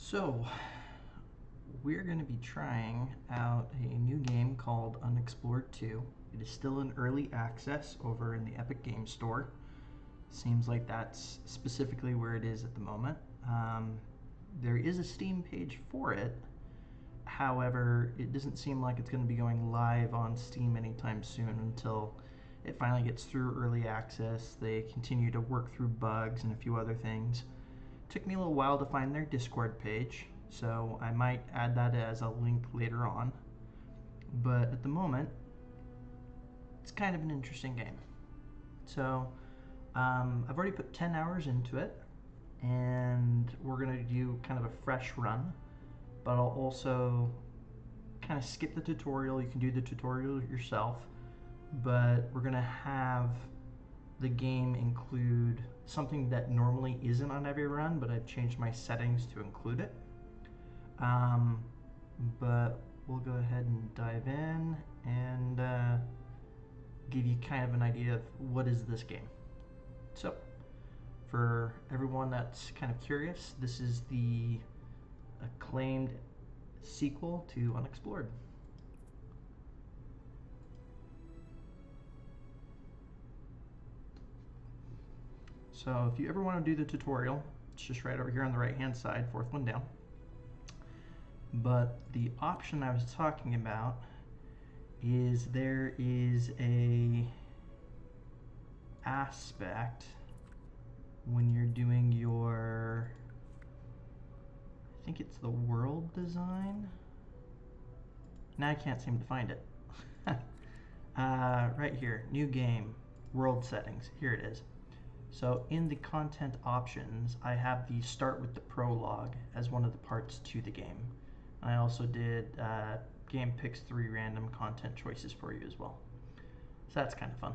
So, we're going to be trying out a new game called Unexplored 2. It is still in early access over in the Epic Games Store. Seems like that's specifically where it is at the moment. There is a Steam page for it. However, it doesn't seem like it's going to be going live on Steam anytime soon until it finally gets through early access. They continue to work through bugs and a few other things. Took me a little while to find their Discord page, so I might add that as a link later on. But at the moment, it's kind of an interesting game. So I've already put 10 hours into it, and we're going to do kind of a fresh run, but I'll also kind of skip the tutorial. You can do the tutorial yourself, but we're going to have the game include something that normally isn't on every run, but I've changed my settings to include it. But we'll go ahead and dive in and give you kind of an idea of what is this game. So, for everyone that's kind of curious, this is the acclaimed sequel to Unexplored. So if you ever want to do the tutorial, it's just right over here on the right hand side, fourth one down. But the option I was talking about is there is a aspect when you're doing your, I think it's the world design. Now I can't seem to find it. Right here, new game, world settings, here it is. So in the content options, I have the start with the prologue as one of the parts to the game. And I also did game picks 3 random content choices for you as well. So that's kind of fun.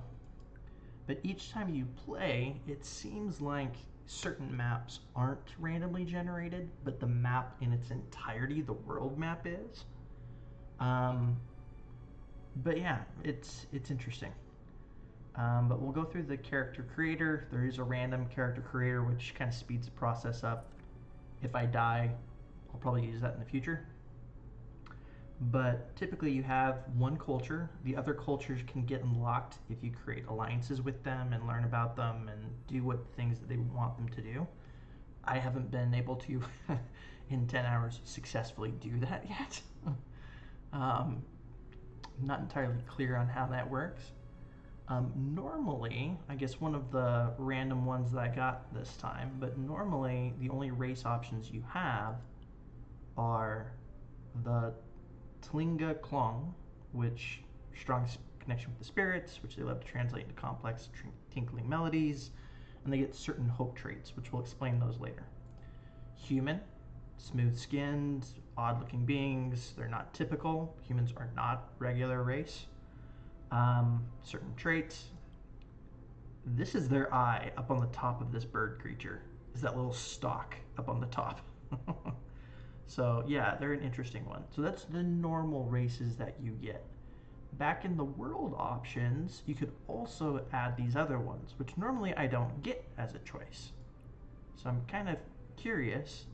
But each time you play, it seems like certain maps aren't randomly generated, but the map in its entirety, the world map is. But yeah, it's interesting. But we'll go through the character creator. There is a random character creator, which kind of speeds the process up. If I die, I'll probably use that in the future. But typically you have one culture. The other cultures can get unlocked if you create alliances with them and learn about them and do what things that they want them to do. I haven't been able to, in 10 hours, successfully do that yet. Not entirely clear on how that works. Normally, I guess one of the random ones that I got this time, but normally the only race options you have are the Tlinga Klong, which strong connection with the spirits, which they love to translate into complex tinkling melodies, and they get certain hope traits, which we'll explain those later. Human, smooth-skinned, odd-looking beings. They're not typical. Humans are not regular race. Certain traits. This is their eye up on the top of this bird creature. Is that little stalk up on the top. So yeah, they're an interesting one. So that's the normal races that you get. Back in the world options, you could also add these other ones, which normally I don't get as a choice. So I'm kind of curious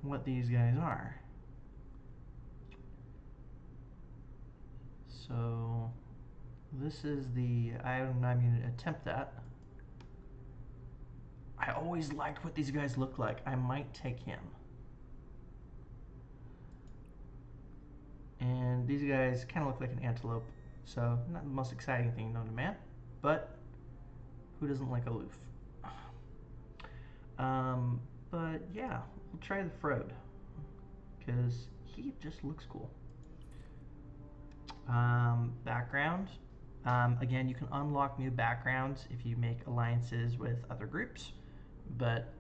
what these guys are. So this is the, I'm going to attempt that. I always liked what these guys look like. I might take him. And these guys kind of look like an antelope. So not the most exciting thing known to man, but who doesn't like aloof? But yeah, we'll try the Frode because he just looks cool. Background. Again, you can unlock new backgrounds if you make alliances with other groups, but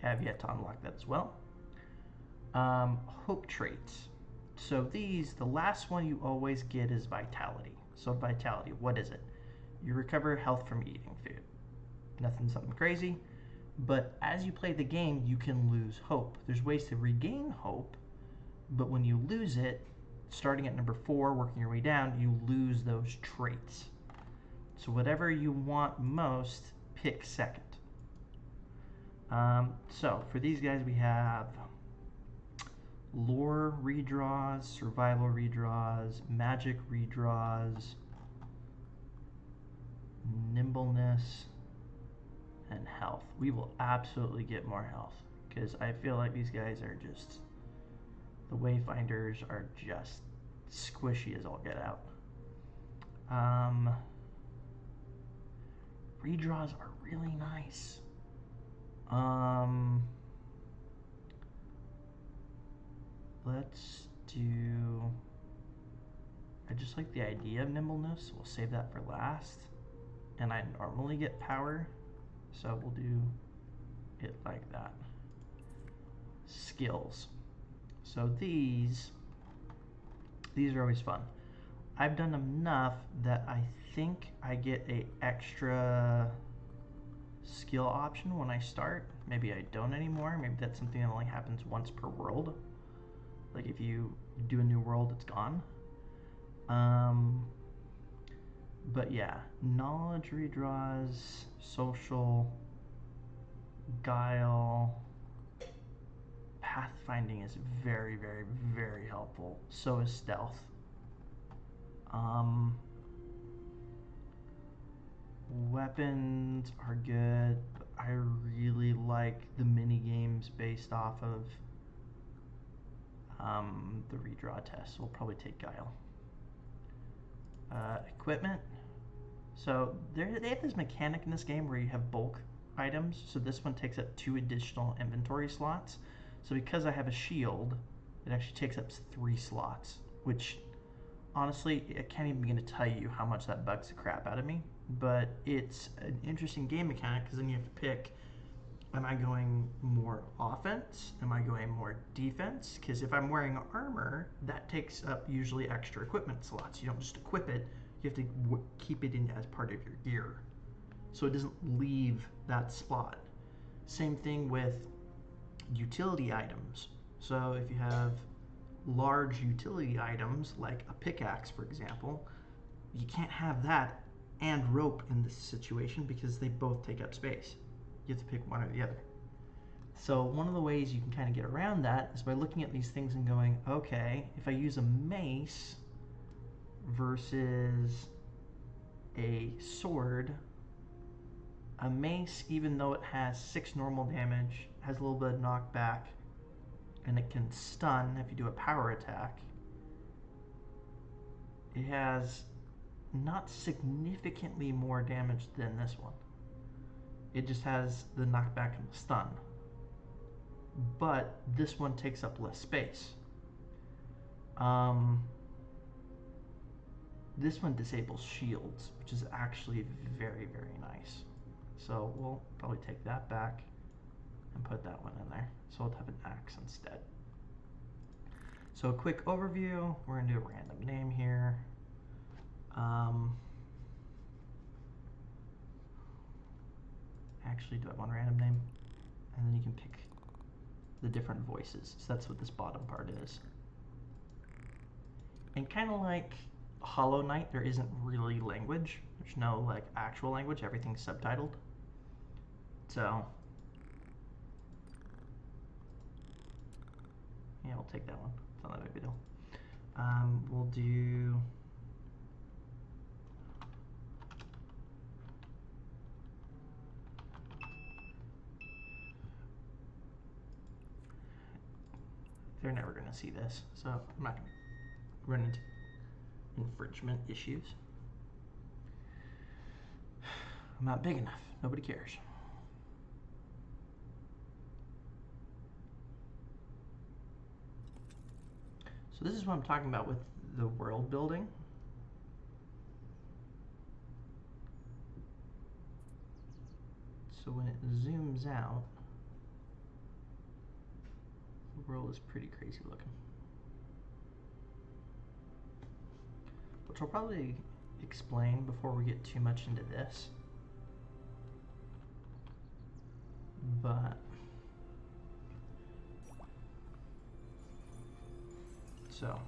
have yet to unlock that as well. Hope traits. So these, the last one you always get is vitality. So vitality, what is it? You recover health from eating food. Something crazy, but as you play the game, you can lose hope. There's ways to regain hope, but when you lose it, starting at number 4, working your way down, you lose those traits. So whatever you want most, pick second. So for these guys, we have lore redraws, survival redraws, magic redraws, nimbleness, and health. We will absolutely get more health because I feel like these guys are just, the Wayfinders are just squishy as all get out. Redraws are really nice. Let's do, I just like the idea of nimbleness. We'll save that for last. And I normally get power, so we'll do it like that. Skills. So these are always fun. I've done enough that I think I get a extra skill option when I start. Maybe I don't anymore. Maybe that's something that only happens once per world. Like if you do a new world, it's gone. But yeah, knowledge redraws, social, guile, pathfinding is very, very, very helpful. So is stealth. Weapons are good. But I really like the mini games based off of the redraw test. We'll probably take guile. Equipment. So they have this mechanic in this game where you have bulk items. So this one takes up 2 additional inventory slots. So because I have a shield, it actually takes up 3 slots, which honestly, I can't even begin to tell you how much that bugs the crap out of me. But it's an interesting game mechanic because then you have to pick, am I going more offense? Am I going more defense? Because if I'm wearing armor, that takes up usually extra equipment slots. You don't just equip it, you have to keep it in as part of your gear. So it doesn't leave that slot. Same thing with utility items. So if you have large utility items like a pickaxe, for example, you can't have that and rope in this situation because they both take up space. You have to pick one or the other. So one of the ways you can kind of get around that is by looking at these things and going, okay, if I use a mace versus a sword, a mace, even though it has 6 normal damage, has a little bit of knockback, and it can stun if you do a power attack. It has not significantly more damage than this one. It just has the knockback and the stun. But this one takes up less space. This one disables shields, which is actually very, very nice. So we'll probably take that back and put that one in there. So we'll have an axe instead. So a quick overview, we're gonna do a random name here. Actually, do I want a random name? And then you can pick the different voices. So that's what this bottom part is. And kind of like Hollow Knight, there isn't really language. There's no like actual language, everything's subtitled. So yeah, we'll take that one. It's not that big a deal. We'll do they're never gonna see this, so I'm not gonna run into infringement issues. I'm not big enough. Nobody cares. So this is what I'm talking about with the world building. So when it zooms out, the world is pretty crazy looking. Which I'll probably explain before we get too much into this. But so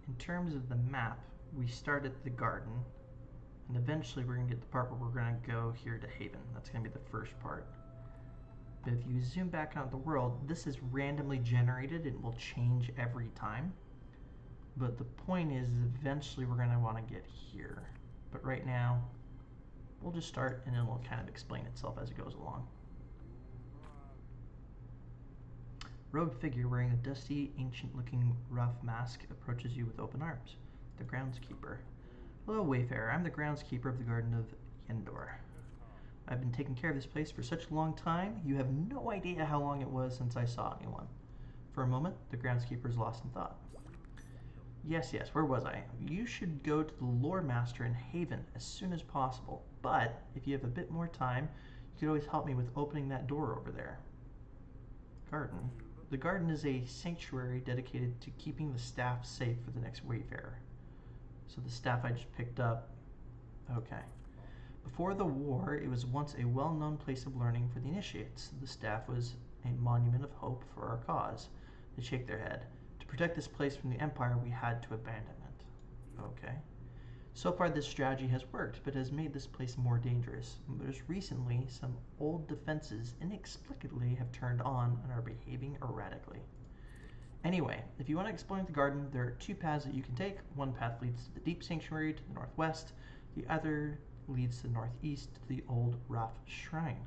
in terms of the map, we start at the garden, and eventually we're gonna get the part where we're gonna go here to Haven. That's gonna be the first part. But if you zoom back out the world, this is randomly generated and will change every time. But the point is eventually we're going to want to get here. But right now, we'll just start and it will kind of explain itself as it goes along. Robed figure wearing a dusty, ancient-looking rough mask approaches you with open arms. The groundskeeper. Hello, Wayfarer. I'm the groundskeeper of the Garden of Yendor. I've been taking care of this place for such a long time, you have no idea how long it was since I saw anyone. For a moment, the groundskeeper is lost in thought. Yes, where was I? You should go to the lore master in Haven as soon as possible, but if you have a bit more time, you could always help me with opening that door over there. Garden. The garden is a sanctuary dedicated to keeping the staff safe for the next Wayfarer. So the staff I just picked up, okay. Before the war, it was once a well-known place of learning for the initiates. The staff was a monument of hope for our cause. They shake their head. To protect this place from the Empire, we had to abandon it. Okay. So far, this strategy has worked, but has made this place more dangerous. Most recently, some old defenses inexplicably have turned on and are behaving erratically. Anyway, if you want to explore the garden, there are two paths that you can take. One path leads to the Deep Sanctuary to the northwest. The other leads to the northeast to the old rough shrine.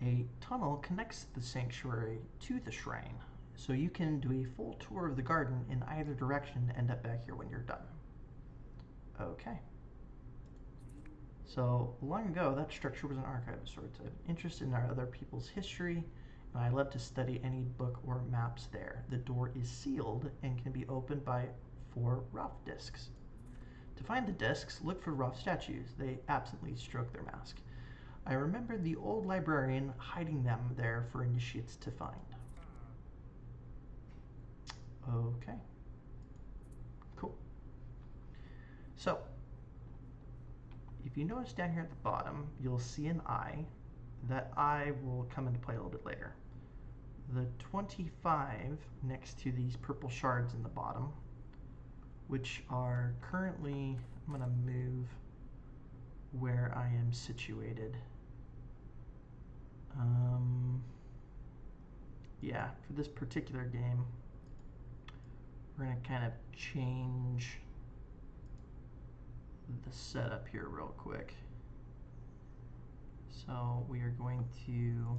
A tunnel connects the sanctuary to the shrine, so you can do a full tour of the garden in either direction and end up back here when you're done. Okay. So, long ago, that structure was an archive of sorts. I'm interested in our other people's history, and I love to study any book or maps there. The door is sealed and can be opened by 4 rough discs. To find the discs, look for rough statues. They absently stroke their mask. I remember the old librarian hiding them there for initiates to find. Okay. Cool. So, if you notice down here at the bottom, you'll see an eye. That eye will come into play a little bit later. The 25 next to these purple shards in the bottom, which are currently, I'm going to move where I am situated. Yeah, for this particular game, we're going to kind of change the setup here real quick. So we are going to,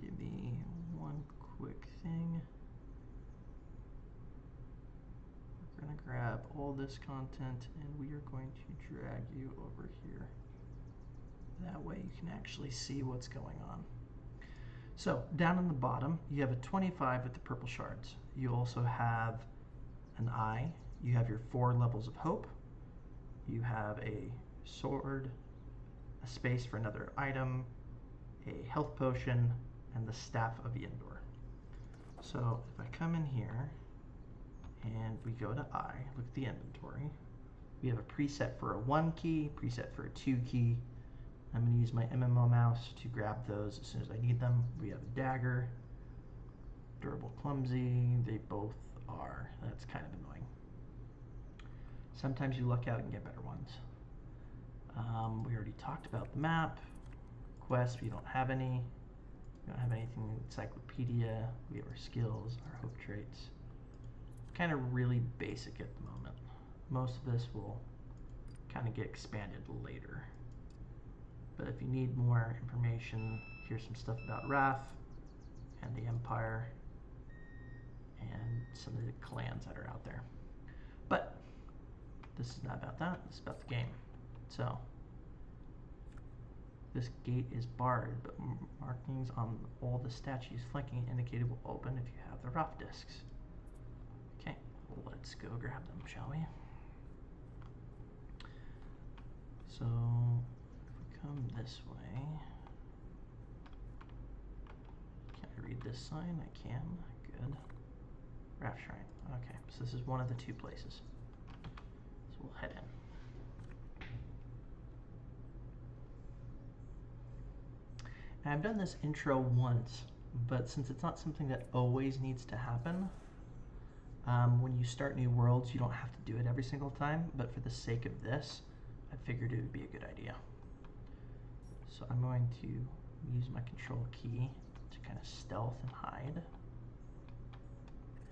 give me one quick thing. We're going to grab all this content and we are going to drag you over here. That way you can actually see what's going on. So down in the bottom, you have a 25 with the purple shards. You also have an eye. You have your 4 levels of hope. You have a sword, a space for another item, a health potion, and the staff of Yendor. So if I come in here and we go to eye, look at the inventory. We have a preset for a 1 key, preset for a 2 key. I'm going to use my MMO mouse to grab those as soon as I need them. We have a dagger, durable, clumsy. They both are. That's kind of annoying. Sometimes you luck out and get better ones. We already talked about the map. Quests, we don't have any. We don't have anything in encyclopedia. We have our skills, our hope traits. Kind of really basic at the moment. Most of this will kind of get expanded later. But if you need more information, here's some stuff about Wrath and the Empire and some of the clans that are out there. But this is not about that, this is about the game. So, this gate is barred, but markings on all the statues flanking it indicate it will open if you have the rough discs. Okay, let's go grab them, shall we? So, come this way. Can I read this sign? I can. Good. Raft Shrine. Okay, so this is one of the 2 places. So we'll head in. And I've done this intro once, but since it's not something that always needs to happen, when you start new worlds, you don't have to do it every single time, but for the sake of this, I figured it would be a good idea. So I'm going to use my control key to kind of stealth and hide.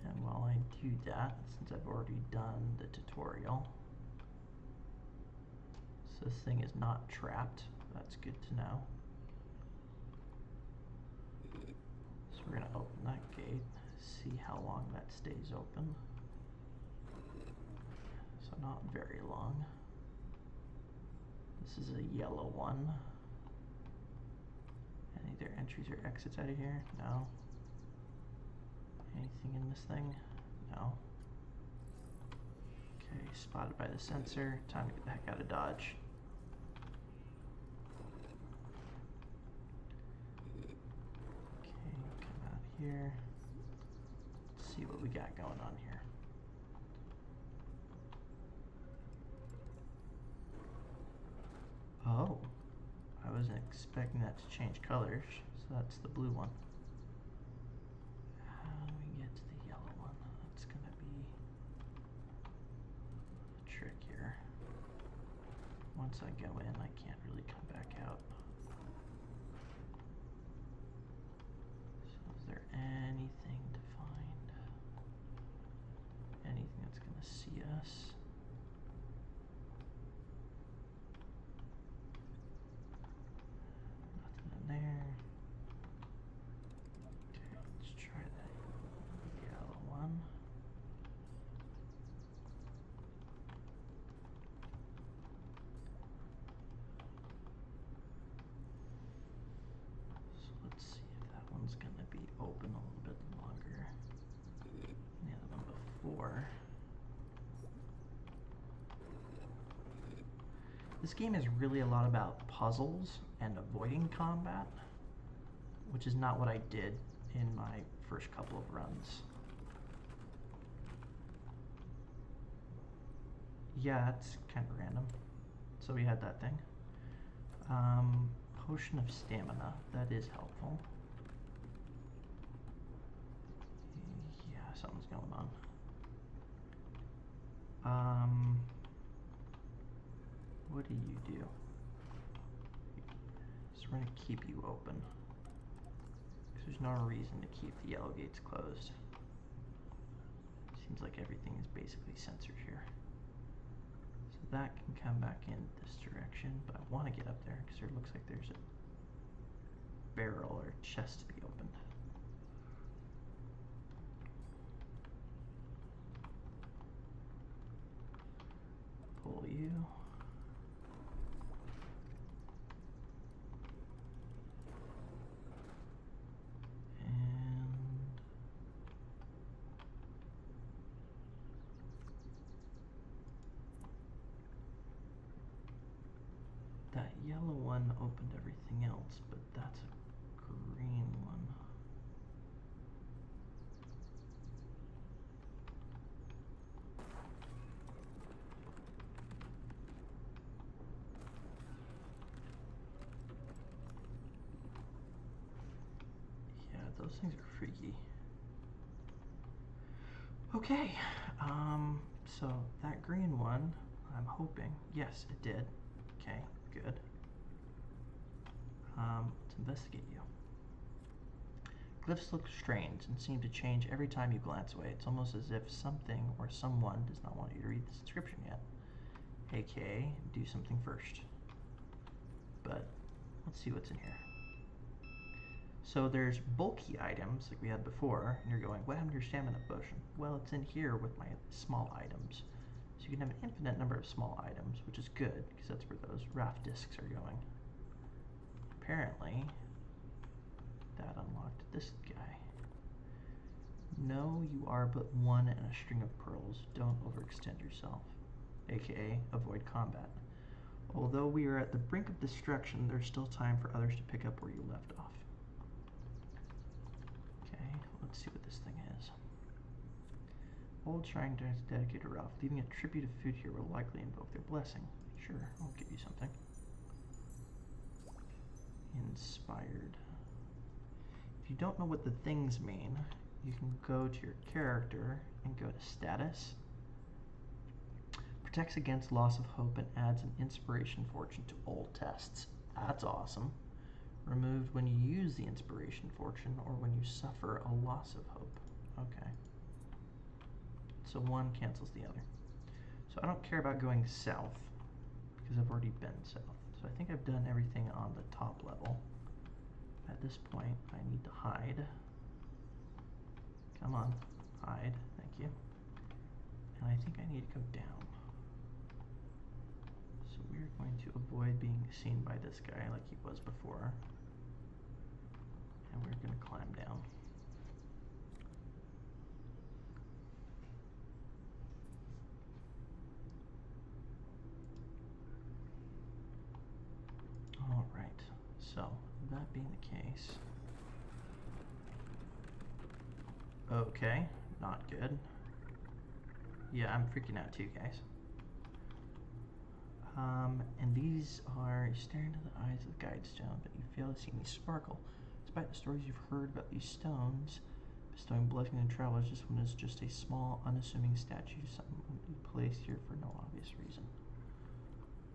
And while I do that, since I've already done the tutorial, so this thing is not trapped, that's good to know. So we're going to open that gate, see how long that stays open. So not very long. This is a yellow one. Any other entries or exits out of here? No. Anything in this thing? No. Okay, spotted by the sensor. Time to get the heck out of Dodge. Okay, come out here. Let's see what we got going on here. Oh, I wasn't expecting that to change colors, so that's the blue one. How do we get to the yellow one? That's gonna be trickier. Once I go in, I can't really come back out. So is there anything to find? Anything that's gonna see us? There. Okay, let's try that yellow one. So let's see if that one's gonna be open a little bit longer than the other one before. This game is really a lot about puzzles and avoiding combat, which is not what I did in my first couple of runs. Yeah, it's kind of random. So we had that thing. Potion of stamina, that is helpful. Yeah, something's going on. What do you do? So we're going to keep you open, because there's no reason to keep the yellow gates closed. Seems like everything is basically censored here. So that can come back in this direction, but I want to get up there because there looks like there's a barrel or chest to be opened. Pull you. That yellow one opened everything else, but that's a green one. Yeah, those things are freaky. Okay, so that green one, I'm hoping, yes, it did. Okay, good. Let's investigate you. Glyphs look strange and seem to change every time you glance away. It's almost as if something or someone does not want you to read this inscription yet. AKA, do something first. But let's see what's in here. So there's bulky items like we had before, and you're going, what happened to your stamina potion? Well, it's in here with my small items. So you can have an infinite number of small items, which is good, because that's where those raft discs are going. Apparently, that unlocked this guy. No, you are but one in a string of pearls. Don't overextend yourself, aka avoid combat. Although we are at the brink of destruction, there's still time for others to pick up where you left off. Okay, let's see what this thing is. Old shrine dedicated to Ralph. Leaving a tribute of food here will likely invoke their blessing. Sure, I'll give you something. Inspired. If you don't know what the things mean, you can go to your character and go to status. Protects against loss of hope and adds an inspiration fortune to old tests. That's awesome. Removed when you use the inspiration fortune or when you suffer a loss of hope. Okay. So one cancels the other. So I don't care about going south because I've already been south. So I think I've done everything on the top level. At this point, I need to hide. Come on, hide, thank you. And I think I need to go down. So we're going to avoid being seen by this guy like he was before. And we're going to climb down. All right, so that being the case, okay, not good. Yeah, I'm freaking out too, guys. And these are, you stare into the eyes of the guide stone, but you fail to see any sparkle. Despite the stories you've heard about these stones, bestowing blessings on travelers, this one is just a small, unassuming statue, something placed here for no obvious reason.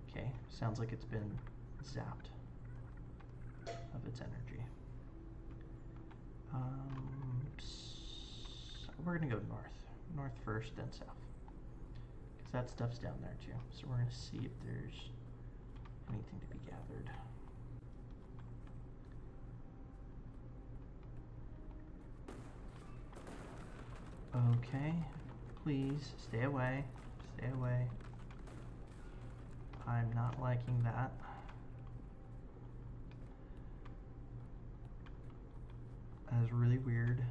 Okay, sounds like it's been zapped of its energy. So we're gonna go north first, then south, because that stuff's down there too. So we're gonna see if there's anything to be gathered. Okay, please stay away, stay away. I'm not liking that. That is really weird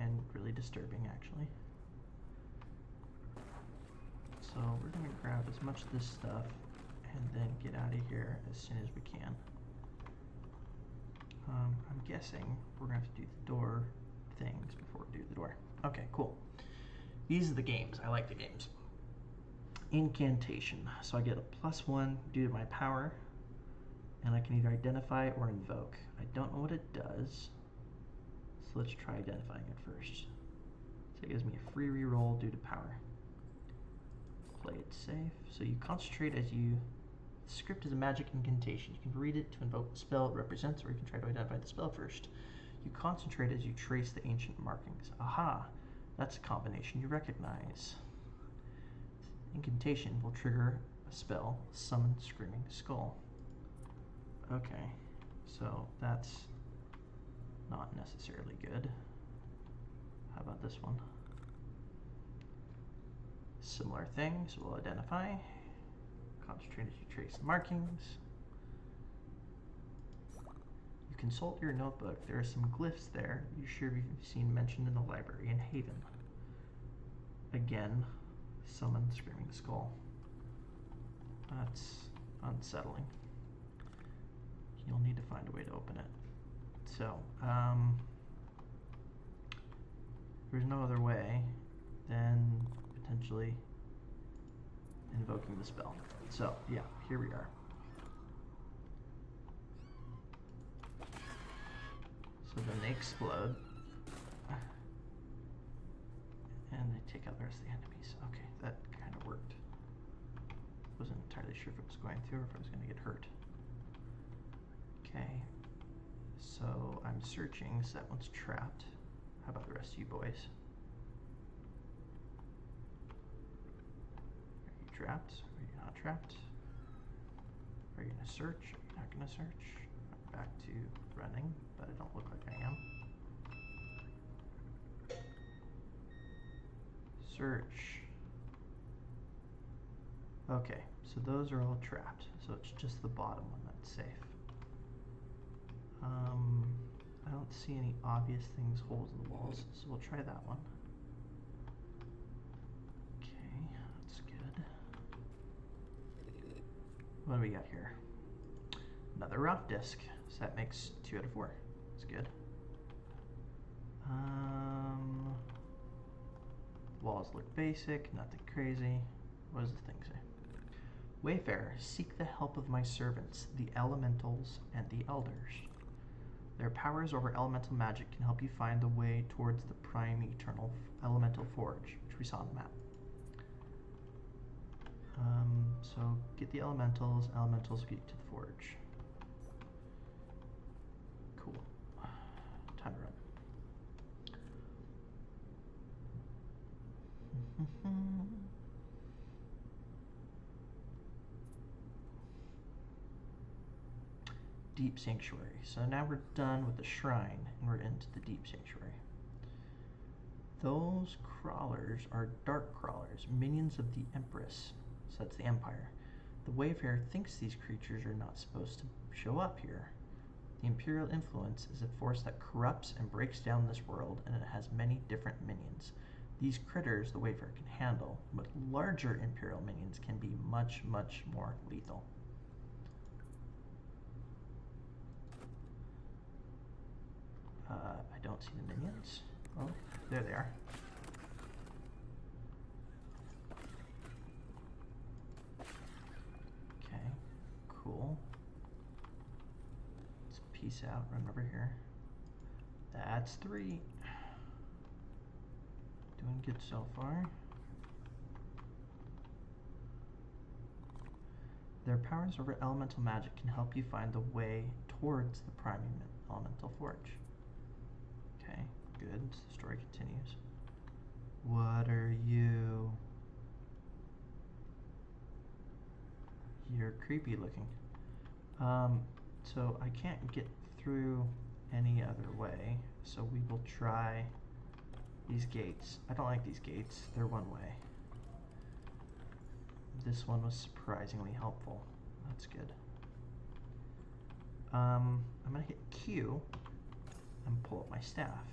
and really disturbing, actually. So we're gonna grab as much of this stuff and then get out of here as soon as we can. I'm guessing we're gonna have to do the door things before we do the door. Okay, cool. These are the games. I like the games. Incantation. So I get a +1 due to my power, and I can either identify or invoke. I don't know what it does, so let's try identifying it first. So it gives me a free reroll due to power. Play it safe. So you concentrate as you... The script is a magic incantation. You can read it to invoke the spell it represents, or you can try to identify the spell first. You concentrate as you trace the ancient markings. Aha! That's a combination you recognize. Incantation will trigger a spell, Summon Screaming Skull. Okay, so that's not necessarily good. How about this one? Similar thing, so we'll identify. Concentrate as you trace the markings. You consult your notebook. There are some glyphs there you sure you've seen mentioned in the library in Haven. Again, Summon Screaming Skull. That's unsettling. You'll need to find a way to open it. So, there's no other way than potentially invoking the spell. So, yeah, here we are. So then they explode. And they take out the rest of the enemies. Okay, that kind of worked. Wasn't entirely sure if it was going to or if I was going to get hurt. Okay, so I'm searching, so that one's trapped. How about the rest of you boys? Are you trapped? Are you not trapped? Are you going to search? Are you not going to search? I'm back to running, but I don't look like I am. Search. Okay, so those are all trapped. So it's just the bottom one that's safe. I don't see any obvious things, holes in the walls, so we'll try that one. Okay, that's good. What do we got here? Another rough disc, so that makes 2 out of 4. That's good. Walls look basic, nothing crazy. What does the thing say? Wayfarer, seek the help of my servants, the elementals and the elders. Their powers over elemental magic can help you find the way towards the prime eternal elemental forge, which we saw on the map. So get the elementals, elementals get you to the forge. Deep Sanctuary. So now we're done with the shrine and we're into the Deep Sanctuary. Those crawlers are dark crawlers, minions of the Empress. So that's the Empire. The Wayfarer thinks these creatures are not supposed to show up here. The Imperial influence is a force that corrupts and breaks down this world, and it has many different minions. These critters the Wayfarer can handle, but larger Imperial minions can be much, much more lethal. I don't see the minions. Oh, there they are. Okay, cool. Let's peace out, run over here. That's 3. Doing good so far. Their powers over elemental magic can help you find the way towards the priming elemental forge. Okay, good. So the story continues. What are you? You're creepy looking. So I can't get through any other way, so we will try these gates. I don't like these gates. They're one way. This one was surprisingly helpful. That's good. I'm gonna hit Q and pull up my staff.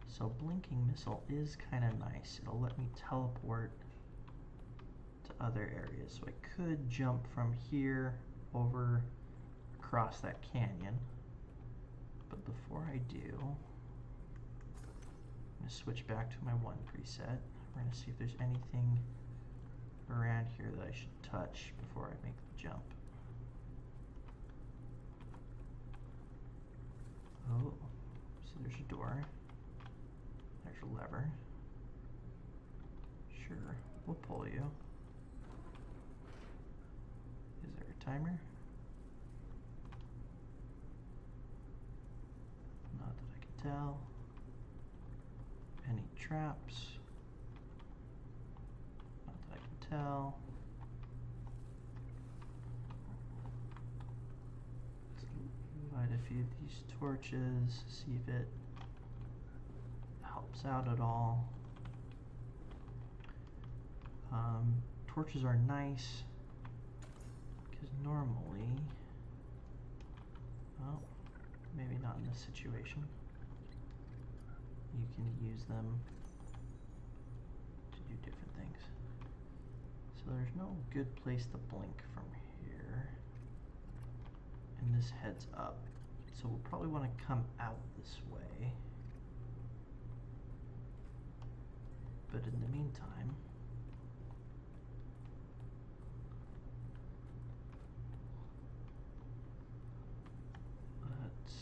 So blinking missile is kind of nice. It'll let me teleport to other areas. So I could jump from here over across that canyon. But before I do, I'm gonna switch back to my 1 preset. We're gonna see if there's anything around here that I should touch before I make the jump. Oh, so there's a door. There's a lever. Sure, we'll pull you. Is there a timer? Not that I can tell. Any traps? Not that I can tell. Let's light a few of these torches, see if it helps out at all. Torches are nice because normally, well, maybe not in this situation, you can use them to do different things. So there's no good place to blink from here, and this heads up, so we'll probably want to come out this way. But in the meantime, let's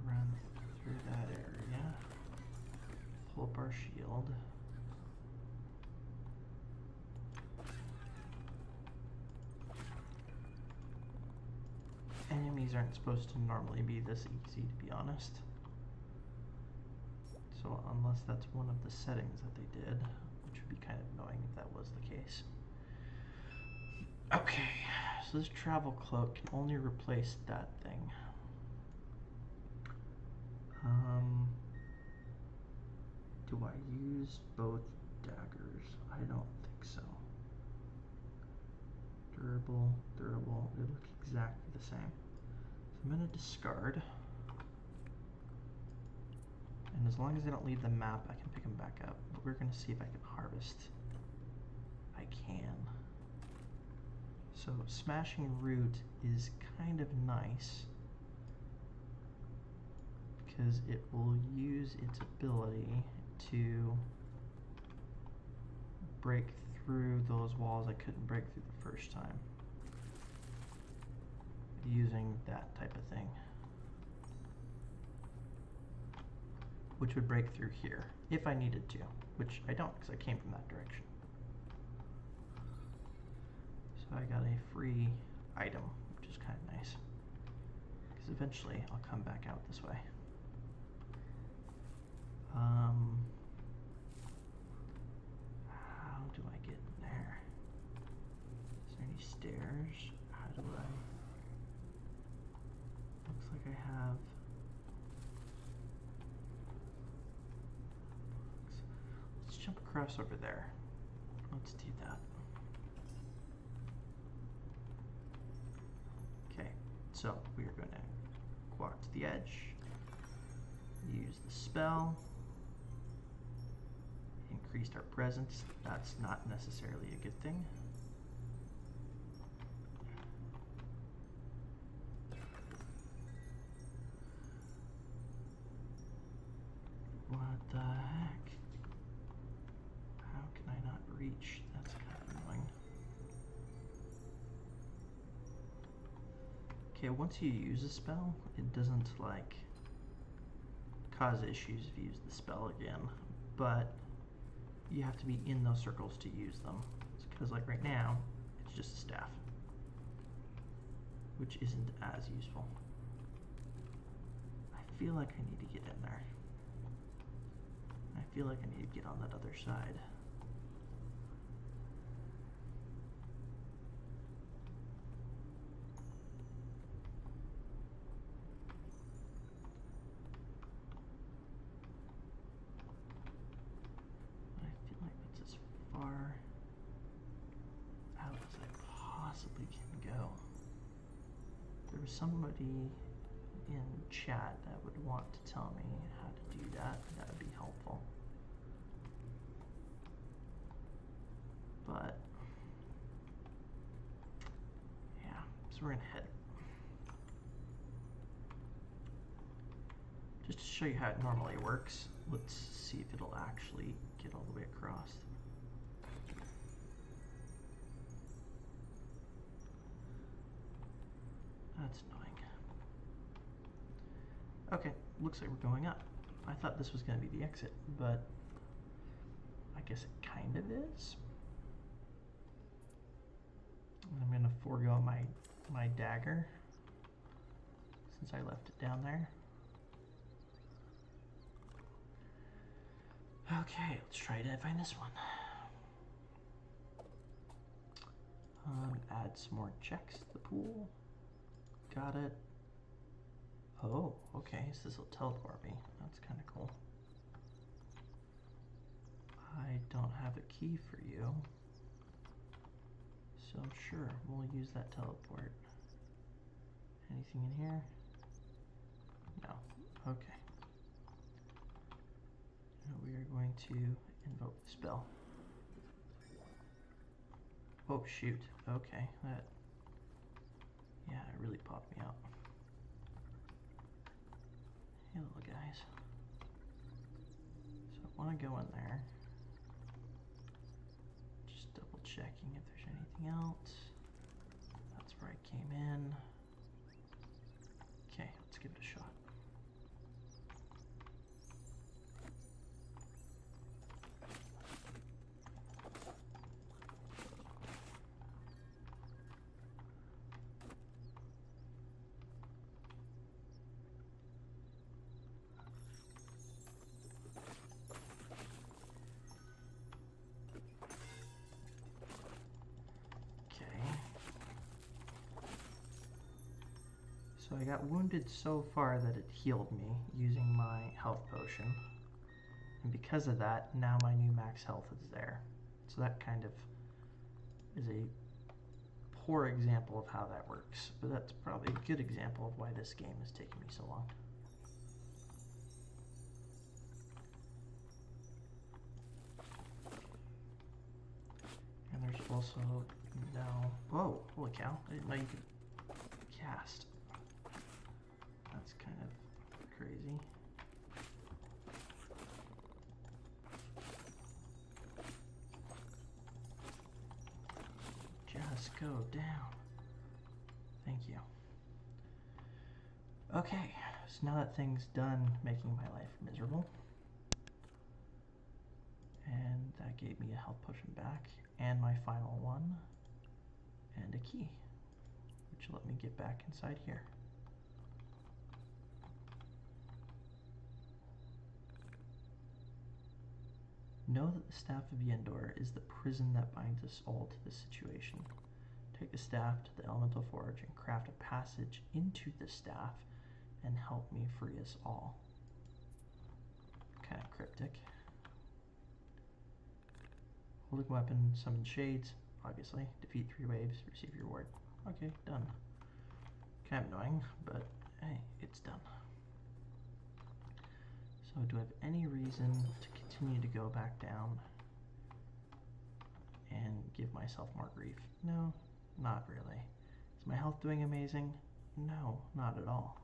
run through that area, pull up our shield. Enemies aren't supposed to normally be this easy, to be honest. So unless that's one of the settings that they did, which would be kind of annoying if that was the case. Okay, so this travel cloak can only replace that thing. Do I use both daggers? I don't think so. Durable, durable, they look exactly the same. So I'm gonna discard. And as long as I don't leave the map, I can pick them back up. But we're gonna see if I can harvest. I can. So smashing root is kind of nice because it will use its ability to break through those walls I couldn't break through the first time using that type of thing, which would break through here if I needed to, which I don't because I came from that direction. So I got a free item, which is kind of nice because eventually I'll come back out this way. How do I get in there? Is there any stairs? jump across over there. Let's do that. Okay, so we are going to walk to the edge, use the spell, increased our presence. That's not necessarily a good thing. What the heck? How can I not reach? That's kind of annoying. Okay, once you use a spell, it doesn't like cause issues if you use the spell again, but you have to be in those circles to use them. Because like right now, it's just a staff, which isn't as useful. I feel like I need to get in there. I feel like I need to get on that other side. I feel like that's as far out as I possibly can go. There was somebody in chat that would want to tell me how to do that. That would be helpful. But yeah, so we're gonna head. Just to show you how it normally works, let's see if it'll actually get all the way across. That's annoying. Okay, looks like we're going up. I thought this was going to be the exit, but I guess it kind of is. I'm going to forego my dagger since I left it down there. Okay, let's try to find this one. Add some more checks to the pool. Got it. Oh, okay, so this will teleport me. That's kind of cool. I don't have a key for you, so sure, we'll use that teleport. Anything in here? No. Okay. Now we are going to invoke the spell. Oh shoot, okay, that, yeah, it really popped me out. Hey little guys. So I want to go in there. Just double checking if there's anything else. That's where I came in. Okay, let's give it a shot. So I got wounded so far that it healed me using my health potion. And because of that, now my new max health is there. So that kind of is a poor example of how that works. But that's probably a good example of why this game is taking me so long. And there's also now... Whoa, holy cow. I didn't know you could cast. That's kind of crazy. Just go down. Thank you. Okay, so now that thing's done making my life miserable, and that gave me a health potion back, and my final one, and a key, which let me get back inside here. Know that the Staff of Yendor is the prison that binds us all to this situation. Take the staff to the Elemental Forge and craft a passage into the staff and help me free us all. Kind of cryptic. Holding weapon, summon shades, obviously. Defeat 3 waves, receive your reward. Okay, done. Kind of annoying, but hey, it's done. So do I have any reason to continue to go back down and give myself more grief? No, not really. Is my health doing amazing? No, not at all.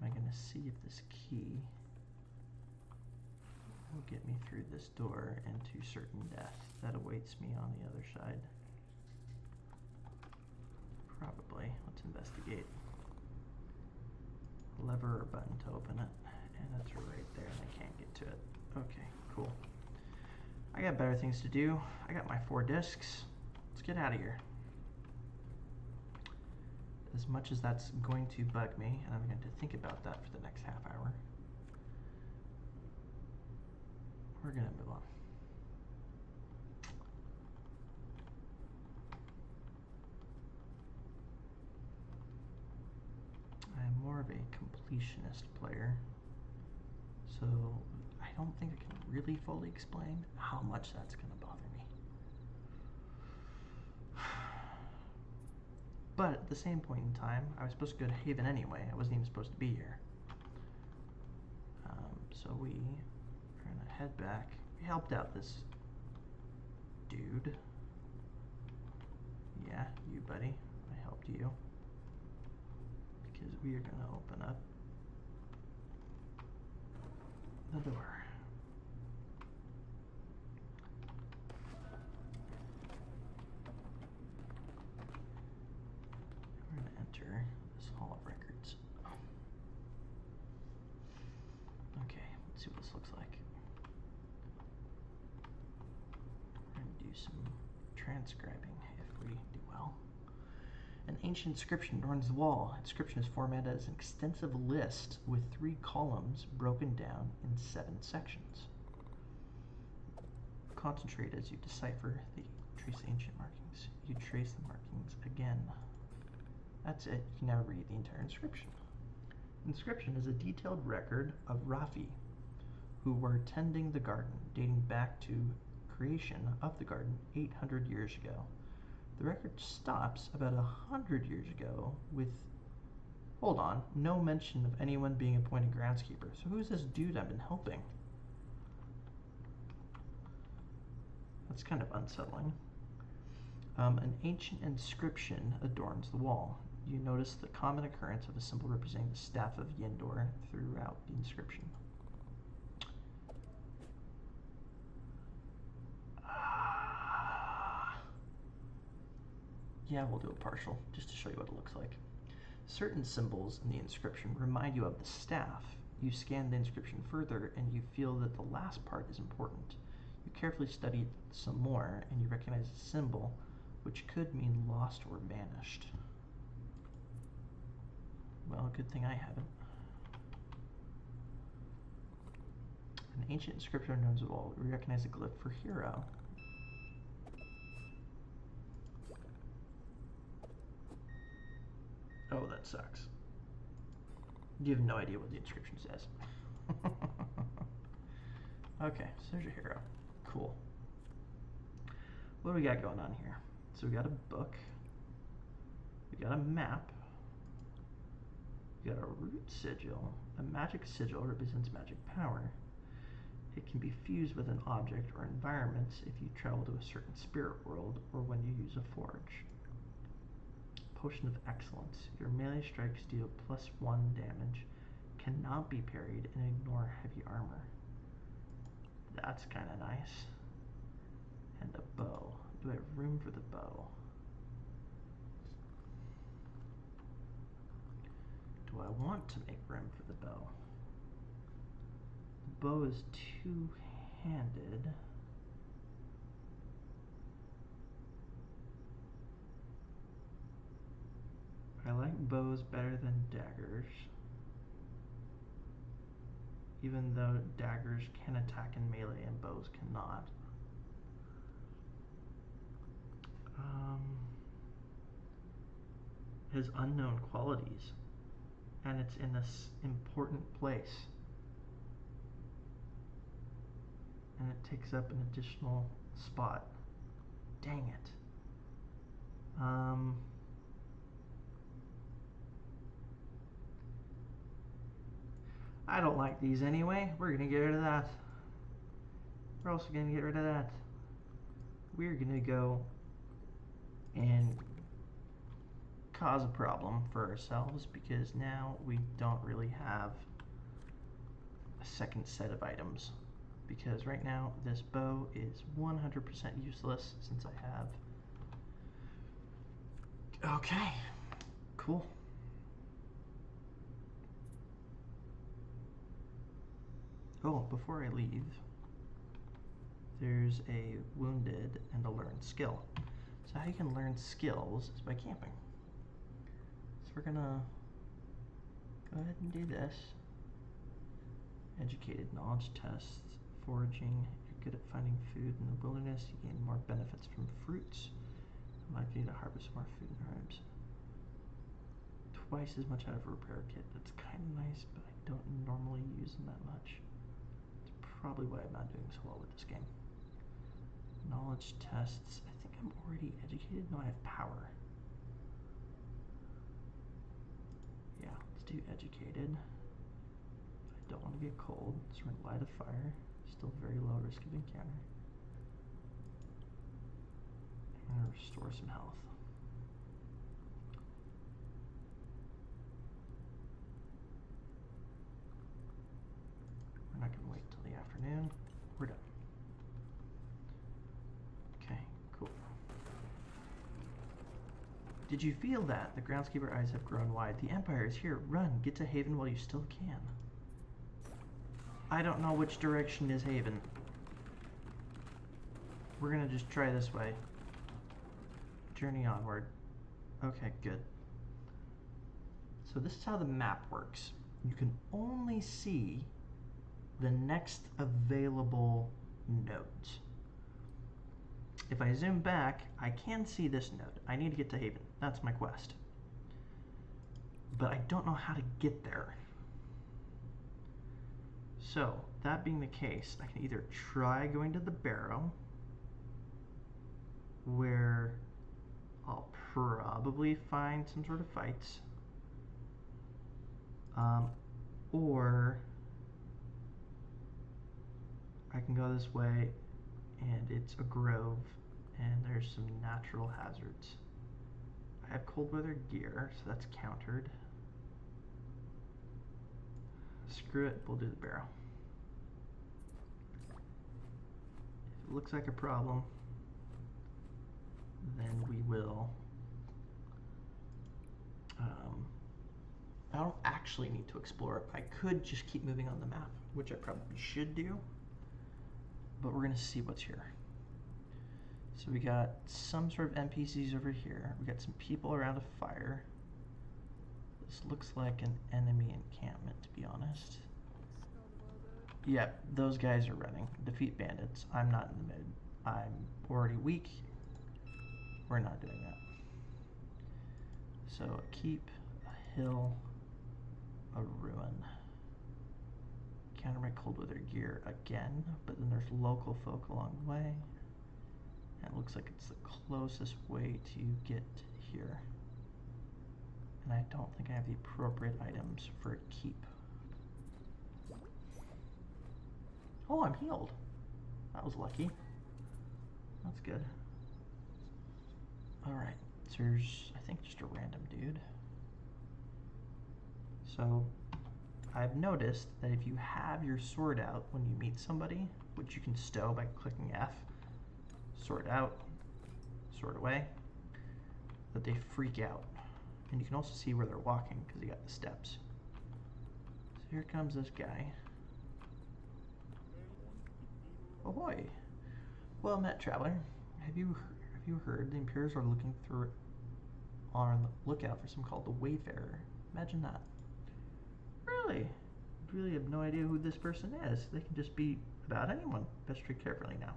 Am I going to see if this key will get me through this door into certain death that awaits me on the other side? Probably. Let's investigate. Lever or button to open it. And it's right there and I can't get to it. Okay, cool. I got better things to do. I got my 4 discs. Let's get out of here. As much as that's going to bug me, and I'm going to think about that for the next half hour, we're going to move on. I'm more of a completionist player, so I don't think I can really fully explain how much that's going to bother me. But at the same point in time, I was supposed to go to Haven anyway. I wasn't even supposed to be here. So we are going to head back. We helped out this dude. Yeah, you buddy. I helped you. Because we are going to open up the door. We're going to enter this hall of records. Okay, let's see what this looks like. We're going to do some transcribing if we do well. An ancient inscription adorns the wall. Inscription is formatted as an extensive list with 3 columns broken down in 7 sections. Concentrate as you decipher the trace ancient markings. You trace the markings again. That's it. You can now read the entire inscription. Inscription is a detailed record of Rafi, who were tending the garden, dating back to creation of the garden 800 years ago. The record stops about 100 years ago with, hold on, no mention of anyone being appointed groundskeeper. So who's this dude I've been helping? That's kind of unsettling. An ancient inscription adorns the wall. You notice the common occurrence of a symbol representing the staff of Yendor throughout the inscription. Yeah, we'll do a partial, just to show you what it looks like. Certain symbols in the inscription remind you of the staff. You scan the inscription further, and you feel that the last part is important. You carefully study it some more, and you recognize a symbol, which could mean lost or vanished. Well, good thing I haven't. An ancient inscription adorns the wall. We recognize a glyph for hero. Oh, that sucks. You have no idea what the inscription says. Okay, so there's your hero. Cool. What do we got going on here? So we got a book. We got a map. We got a root sigil. A magic sigil represents magic power. It can be fused with an object or environment if you travel to a certain spirit world or when you use a forge. Potion of Excellence. Your melee strikes deal +1 damage, cannot be parried, and ignore heavy armor. That's kind of nice. And a bow. Do I have room for the bow? Do I want to make room for the bow? The bow is two-handed. I like bows better than daggers, even though daggers can attack in melee and bows cannot. Has unknown qualities, and it's in this important place. and it takes up an additional spot. Dang it. I don't like these anyway. We're gonna get rid of that. We're also gonna get rid of that. We're gonna go and cause a problem for ourselves because now we don't really have a second set of items. Because right now this bow is 100% useless since I have. Okay, cool. Oh, before I leave, there's a wounded and a learned skill. So how you can learn skills is by camping. So we're gonna go ahead and do this. Educated knowledge tests, foraging. You're good at finding food in the wilderness. You gain more benefits from fruits. Likely to harvest more food and herbs. Twice as much out of a repair kit. That's kind of nice, but I don't normally use them that much. It's probably why I'm not doing so well with this game. Knowledge tests. I think I'm already educated. No, I have power. Yeah, let's do educated. I don't want to get cold, so we're going to light a fire. Still very low risk of encounter. I'm going to restore some health. We're not going to wait till the afternoon. We're done. Okay, cool. Did you feel that? The groundskeeper eyes have grown wide. The Empire is here. Run. Get to Haven while you still can. I don't know which direction is Haven. We're going to just try this way. Journey onward. Okay, good. So this is how the map works. You can only see the next available nodes. If I zoom back, I can see this node. I need to get to Haven. That's my quest. But I don't know how to get there. So, that being the case, I can either try going to the barrow, where I'll probably find some sort of fights, or I can go this way and it's a grove and there's some natural hazards. I have cold weather gear, so that's countered. Screw it, we'll do the barrow. If it looks like a problem, then we will. I don't actually need to explore it. I could just keep moving on the map, which I probably should do, but we're gonna see what's here. So we got some sort of NPCs over here. We got some people around a fire. This looks like an enemy encampment, to be honest. Yep, those guys are running. Defeat bandits. I'm not in the mood. I'm already weak. We're not doing that. So a keep, a hill, a ruin. Counter my cold weather gear again, but then there's local folk along the way. And it looks like it's the closest way to get here. And I don't think I have the appropriate items for a keep. Oh, I'm healed. That was lucky. That's good. Alright, so there's, I think, just a random dude. So, I've noticed that if you have your sword out when you meet somebody, which you can stow by clicking F, sword out, sword away, that they freak out. And you can also see where they're walking because you got the steps. So here comes this guy. Ahoy! Well met, traveler. Have you heard the Imperials are looking through on the lookout for something called the Wayfarer? Imagine that. Really? Really have no idea who this person is. They can just be about anyone. Best tread carefully now.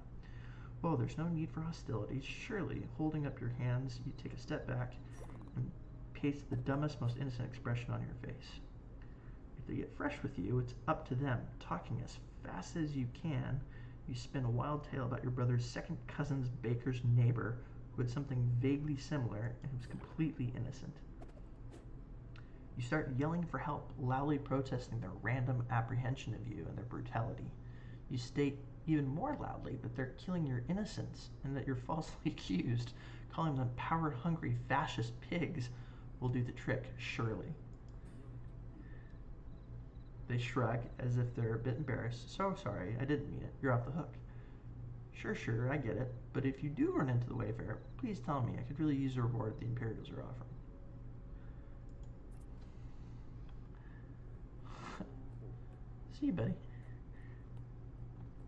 Whoa, there's no need for hostilities. Surely, holding up your hands, you take a step back and paste the dumbest, most innocent expression on your face. If they get fresh with you, it's up to them. Talking as fast as you can, You spin a wild tale about your brother's second cousin's baker's neighbor who had something vaguely similar and was completely innocent. You start yelling for help, loudly protesting their random apprehension of you and their brutality. You state even more loudly that they're killing your innocents and that you're falsely accused. Calling them power-hungry fascist pigs will do the trick, surely. They shrug as if they're a bit embarrassed. So sorry, I didn't mean it. You're off the hook. Sure, I get it. But if you do run into the Wayfarer, please tell me. I could really use the reward the Imperials are offering. See you, buddy.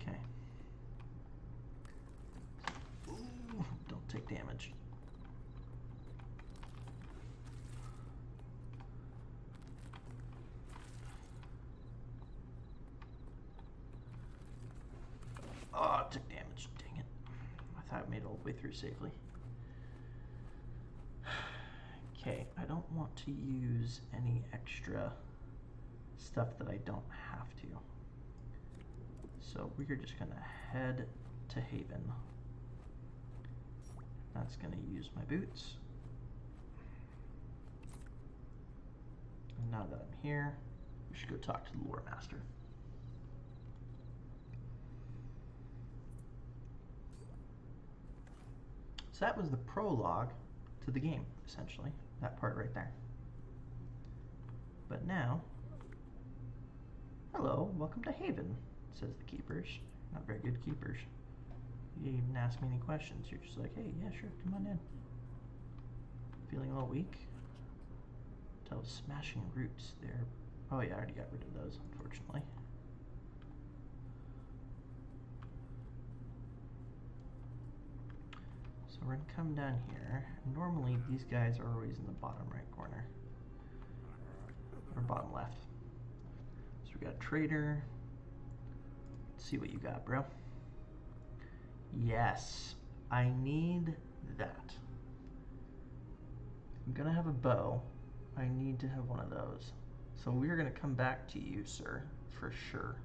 Okay. Ooh, don't take damage. Oh, it took damage. Dang it. I thought I made it all the way through safely. Okay, I don't want to use any extra stuff that I don't have to. So we're just gonna head to Haven. That's gonna use my boots. And now that I'm here, we should go talk to the lore master. So that was the prologue to the game, essentially. That part right there. But now, hello, welcome to Haven, says the keepers. Not very good keepers. You didn't even ask me any questions. You're just like, hey, yeah, sure, come on in. Feeling a little weak? Tell smashing roots there. Oh yeah, I already got rid of those, unfortunately. So we're gonna come down here. Normally these guys are always in the bottom right corner. Or bottom left. So we got a trader. Let's see what you got, bro. Yes, I need that. I'm gonna have a bow. I need to have one of those. So we're gonna come back to you, sir, for sure.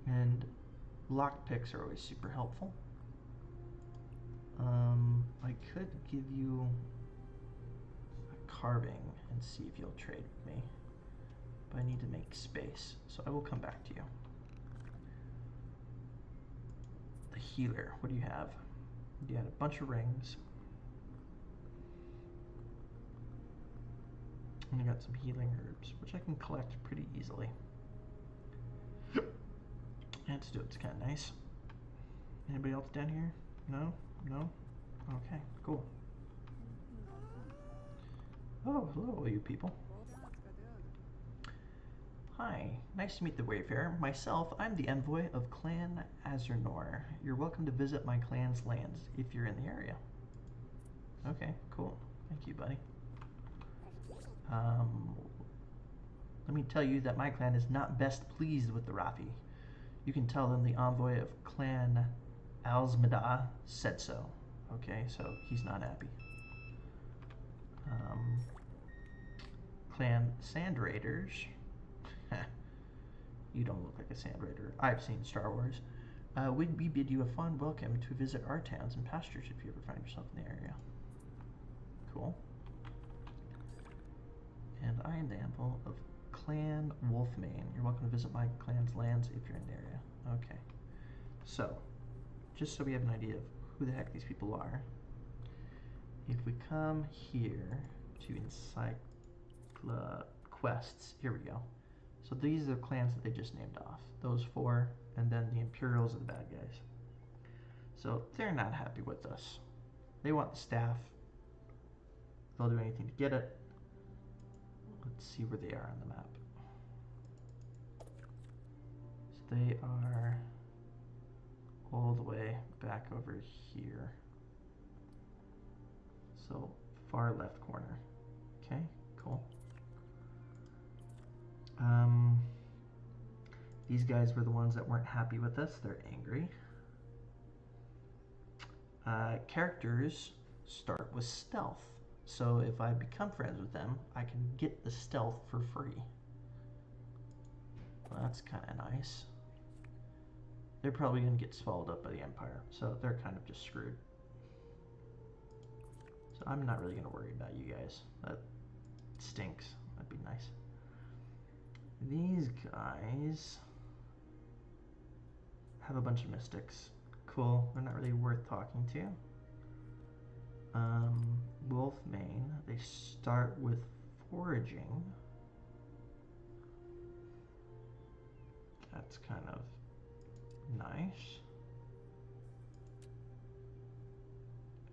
And lockpicks are always super helpful. I could give you a carving and see if you'll trade with me. But I need to make space, so I will come back to you. The healer, what do you have? You had a bunch of rings. And I got some healing herbs, which I can collect pretty easily. Antidote's kind of nice. Anybody else down here? No? No? Okay, cool. Oh, hello, you people. Hi, nice to meet the Wayfarer. Myself, I'm the envoy of Clan Azernor. You're welcome to visit my clan's lands if you're in the area. Okay, cool. Thank you, buddy. Let me tell you that my clan is not best pleased with the Rafi. You can tell them the envoy of Clan Alzmeda said so. Okay, so he's not happy. Clan Sand Raiders. You don't look like a Sand Raider. I've seen Star Wars. We bid you a fond welcome to visit our towns and pastures if you ever find yourself in the area. Cool. And I am the envoy of Clan Wolfmane. You're welcome to visit my clan's lands if you're in the area. Okay. So, just so we have an idea of who the heck these people are, if we come here to quests, here we go. So these are the clans that they just named off. Those four, and then the Imperials are the bad guys. So they're not happy with us. They want the staff. They'll do anything to get it. Let's see where they are on the map. So they are all the way back over here. So far left corner. Okay, cool. These guys were the ones that weren't happy with us. They're angry. Characters start with stealth. So if I become friends with them, I can get the stealth for free. Well, that's kind of nice. they're probably going to get swallowed up by the Empire, so they're kind of just screwed. So I'm not really going to worry about you guys. That stinks. That'd be nice. These guys have a bunch of mystics. Cool. They're not really worth talking to. Wolfmane, they start with foraging. That's kind of nice.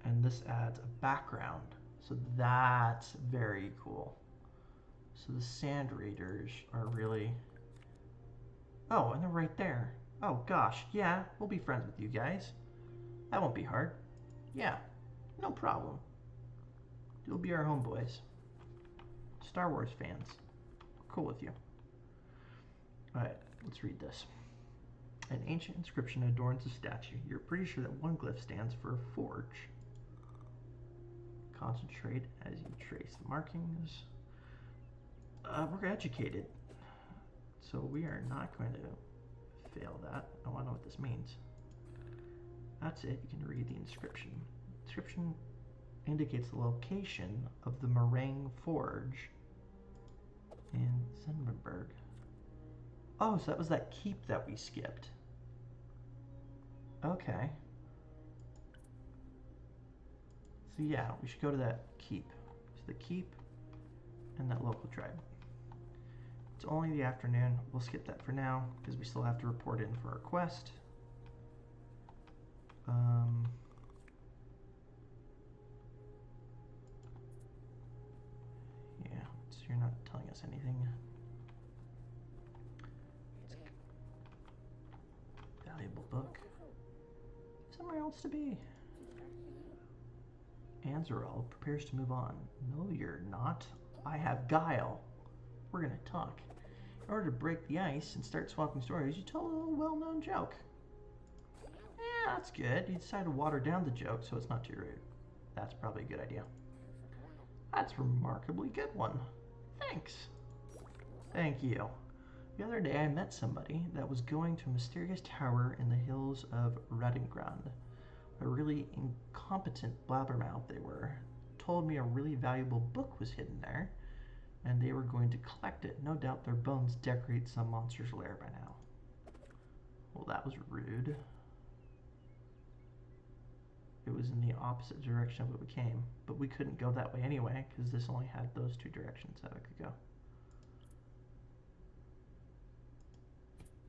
And this adds a background. So that's very cool. So the Sand Raiders are really... Oh, and they're right there. Oh gosh, yeah, we'll be friends with you guys. That won't be hard. Yeah, no problem. You'll be our homeboys. Star Wars fans. Cool with you. Alright, let's read this. An ancient inscription adorns a statue. You're pretty sure that one glyph stands for forge. Concentrate as you trace the markings. We're educated, so we are not going to fail that. I want to know what this means. That's it. You can read the inscription. Inscription indicates the location of the Meringue Forge in Zendenberg. Oh, so that was that keep that we skipped. Okay. So yeah, we should go to that keep. So the keep and that local tribe. It's only the afternoon. We'll skip that for now because we still have to report in for our quest. Yeah, so you're not telling us anything. Valuable book. Somewhere else to be. Anzarel prepares to move on. No, you're not. I have guile. We're gonna talk. In order to break the ice and start swapping stories, you tell a little well-known joke. Yeah, that's good. You decide to water down the joke so it's not too rude. That's probably a good idea. That's a remarkably good one. Thanks. Thank you. The other day I met somebody that was going to a mysterious tower in the hills of Redingrand. A really incompetent blabbermouth they were. Told me a really valuable book was hidden there, and they were going to collect it. No doubt their bones decorate some monster's lair by now. Well, that was rude. It was in the opposite direction of what we came, but we couldn't go that way anyway, because this only had those two directions that I could go.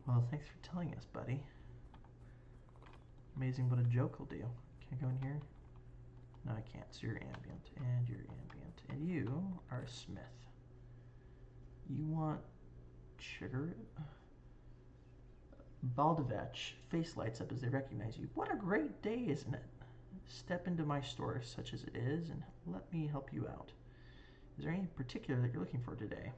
Well, thanks for telling us, buddy. Amazing what a joke will do. Can I go in here? No, I can't. So you're ambient, and you're ambient, and you are a smith. You want sugar? Baldevetch face lights up as they recognize you. What a great day, isn't it? Step into my store, such as it is, and let me help you out. Is there anything particular that you're looking for today?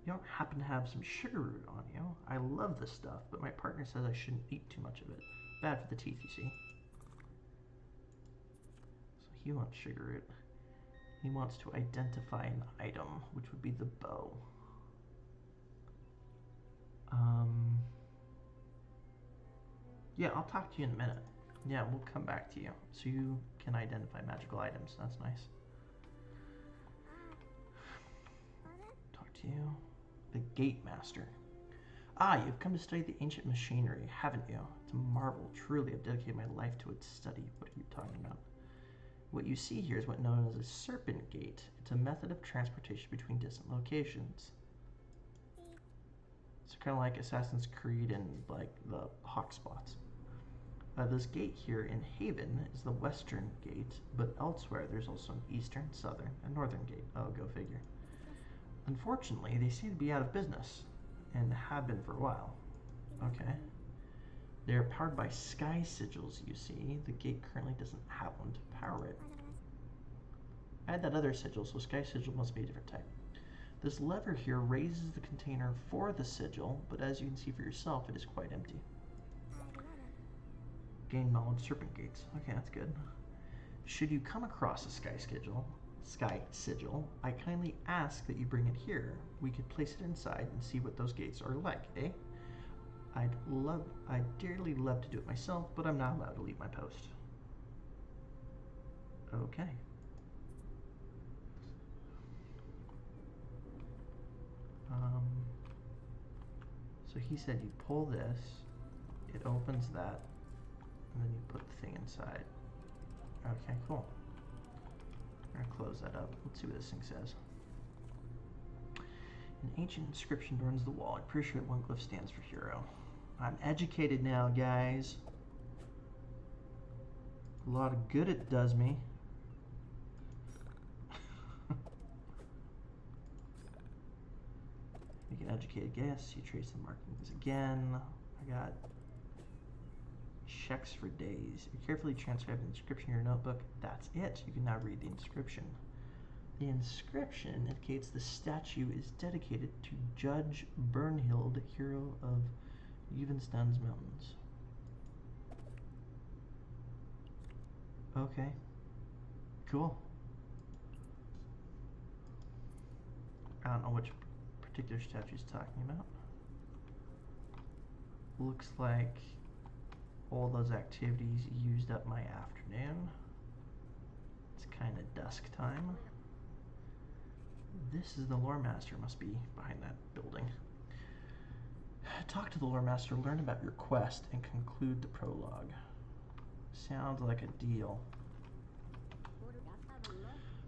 You don't happen to have some sugar root on you. I love this stuff, but my partner says I shouldn't eat too much of it. Bad for the teeth, you see. So he wants sugar root. He wants to identify an item, which would be the bow. Yeah, I'll talk to you in a minute. Yeah, we'll come back to you. So you can identify magical items. That's nice. Talk to you. The Gate Master. Ah, you've come to study the ancient machinery, haven't you? It's a marvel. Truly, I've dedicated my life to its study. What are you talking about? What you see here is what's known as a serpent gate. It's a method of transportation between distant locations. It's kind of like Assassin's Creed and like the hawk spots. This gate here in Haven is the western gate, but elsewhere there's also an eastern, southern, and northern gate. Oh, go figure. Unfortunately, they seem to be out of business, and have been for a while. Okay. They're powered by sky sigils, you see. The gate currently doesn't have one to power it. I had that other sigil, so sky sigil must be a different type. This lever here raises the container for the sigil, but as you can see for yourself, it is quite empty. Gain knowledge serpent gates. Okay, that's good. Should you come across a sky sigil, I kindly ask that you bring it here. We could place it inside and see what those gates are like, eh? I'd dearly love to do it myself, but I'm not allowed to leave my post. Okay. So he said you pull this, it opens that, and then you put the thing inside. Okay, cool. I'm gonna close that up. Let's see what this thing says. An ancient inscription adorns the wall. I'm pretty sure that one glyph stands for hero. I'm educated now, guys. A lot of good it does me. Make an educated guess. You trace the markings again. I got checks for days. You carefully transcribe the inscription in your notebook. That's it. You can now read the inscription. The inscription indicates the statue is dedicated to Judge Bernhild, hero of Uvenstan's Mountains. Okay. Cool. I don't know which particular statue he's talking about. Looks like all those activities used up my afternoon. It's kind of dusk time. This is the lore master, must be behind that building. Talk to the lore master, learn about your quest, and conclude the prologue. Sounds like a deal.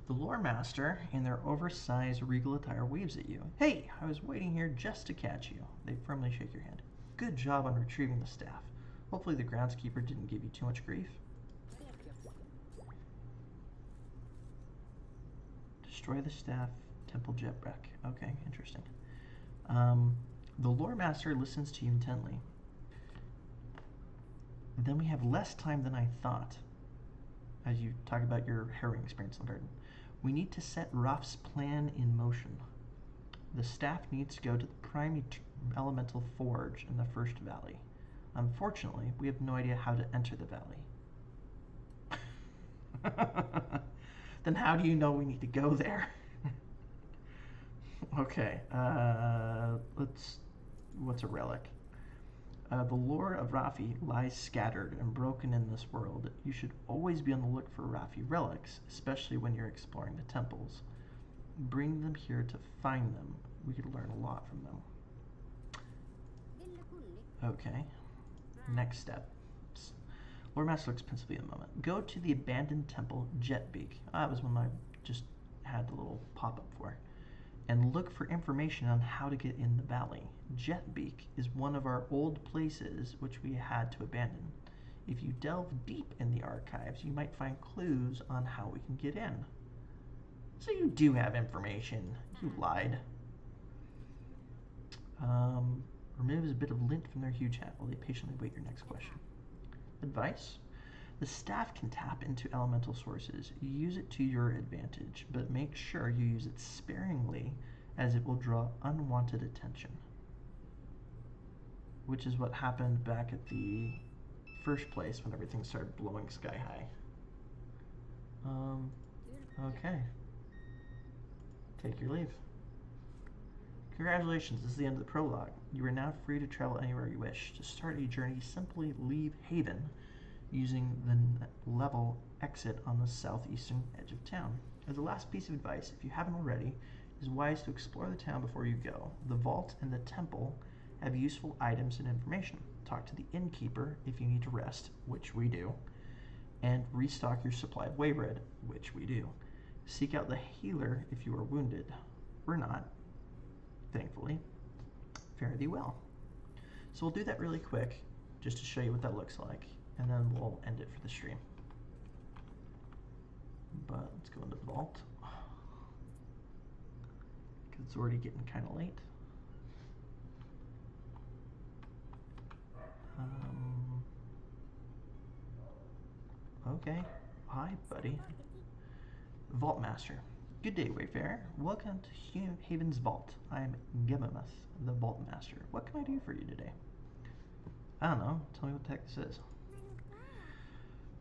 The lore master, in their oversized regal attire, waves at you. Hey, I was waiting here just to catch you. They firmly shake your hand. Good job on retrieving the staff. Hopefully the groundskeeper didn't give you too much grief. Destroy the staff, temple jet wreck. Okay, interesting. The lore master listens to you intently. Then we have less time than I thought, as you talk about your harrowing experience in the garden. We need to set Raf's plan in motion. The staff needs to go to the prime elemental forge in the first valley. Unfortunately, we have no idea how to enter the valley. Then how do you know we need to go there? Okay, what's a relic? The lore of Rafi lies scattered and broken in this world. You should always be on the look for Rafi relics, especially when you're exploring the temples. Bring them here to find them. We could learn a lot from them. Okay, next step. Lore Master looks pensively in a moment. Go to the abandoned temple, Jetbeak. That was one I just had the little pop-up for. And look for information on how to get in the valley. Jetbeak is one of our old places which we had to abandon. If you delve deep in the archives, you might find clues on how we can get in. So you do have information. You lied. Removes a bit of lint from their huge hat while they patiently wait your next question. Advice? The staff can tap into elemental sources. Use it to your advantage, but make sure you use it sparingly, as it will draw unwanted attention. Which is what happened back at the first place when everything started blowing sky high. Okay. Take your leave. Congratulations, this is the end of the prologue. You are now free to travel anywhere you wish. To start a journey, simply leave Haven using the level exit on the southeastern edge of town. As a last piece of advice, if you haven't already, it is wise to explore the town before you go. The vault and the temple have useful items and information. Talk to the innkeeper if you need to rest, which we do, and restock your supply of way bread, which we do. Seek out the healer if you are wounded. We're not, thankfully. Fare thee well. So we'll do that really quick, just to show you what that looks like, and then we'll end it for the stream. But let's go into the vault, because it's already getting kind of late. Okay. Hi, buddy. Vault Master. Good day, Wayfarer. Welcome to Haven's Vault. I'm Gebemuth, the Vault Master. What can I do for you today? I don't know. Tell me what the heck this is.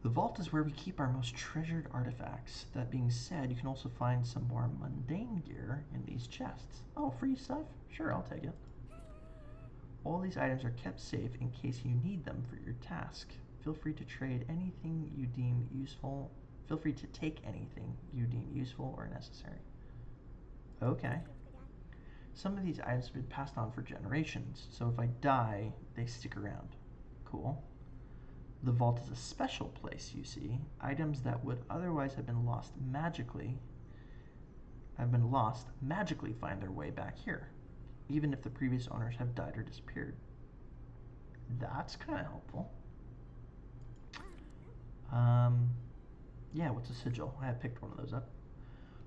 The vault is where we keep our most treasured artifacts. That being said, you can also find some more mundane gear in these chests. Oh, free stuff? Sure, I'll take it. All these items are kept safe in case you need them for your task. Feel free to trade anything you deem useful. Feel free to take anything you deem useful or necessary. Okay. Some of these items have been passed on for generations, so if I die, they stick around. Cool. The vault is a special place, you see. Items that would otherwise have been lost magically find their way back here, even if the previous owners have died or disappeared. That's kind of helpful. Yeah, what's a sigil? I have picked one of those up.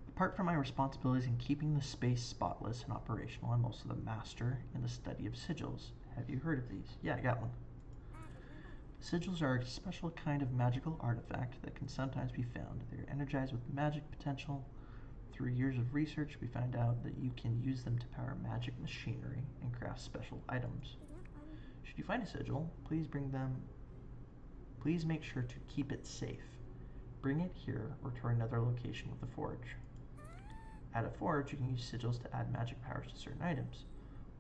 Apart from my responsibilities in keeping the space spotless and operational, I'm also the master in the study of sigils. Have you heard of these? Yeah, I got one. Sigils are a special kind of magical artifact that can sometimes be found. They're energized with magic potential. Through years of research, we found out that you can use them to power magic machinery and craft special items. Should you find a sigil, please make sure to keep it safe. Bring it here or to another location with the forge. At a forge, you can use sigils to add magic powers to certain items.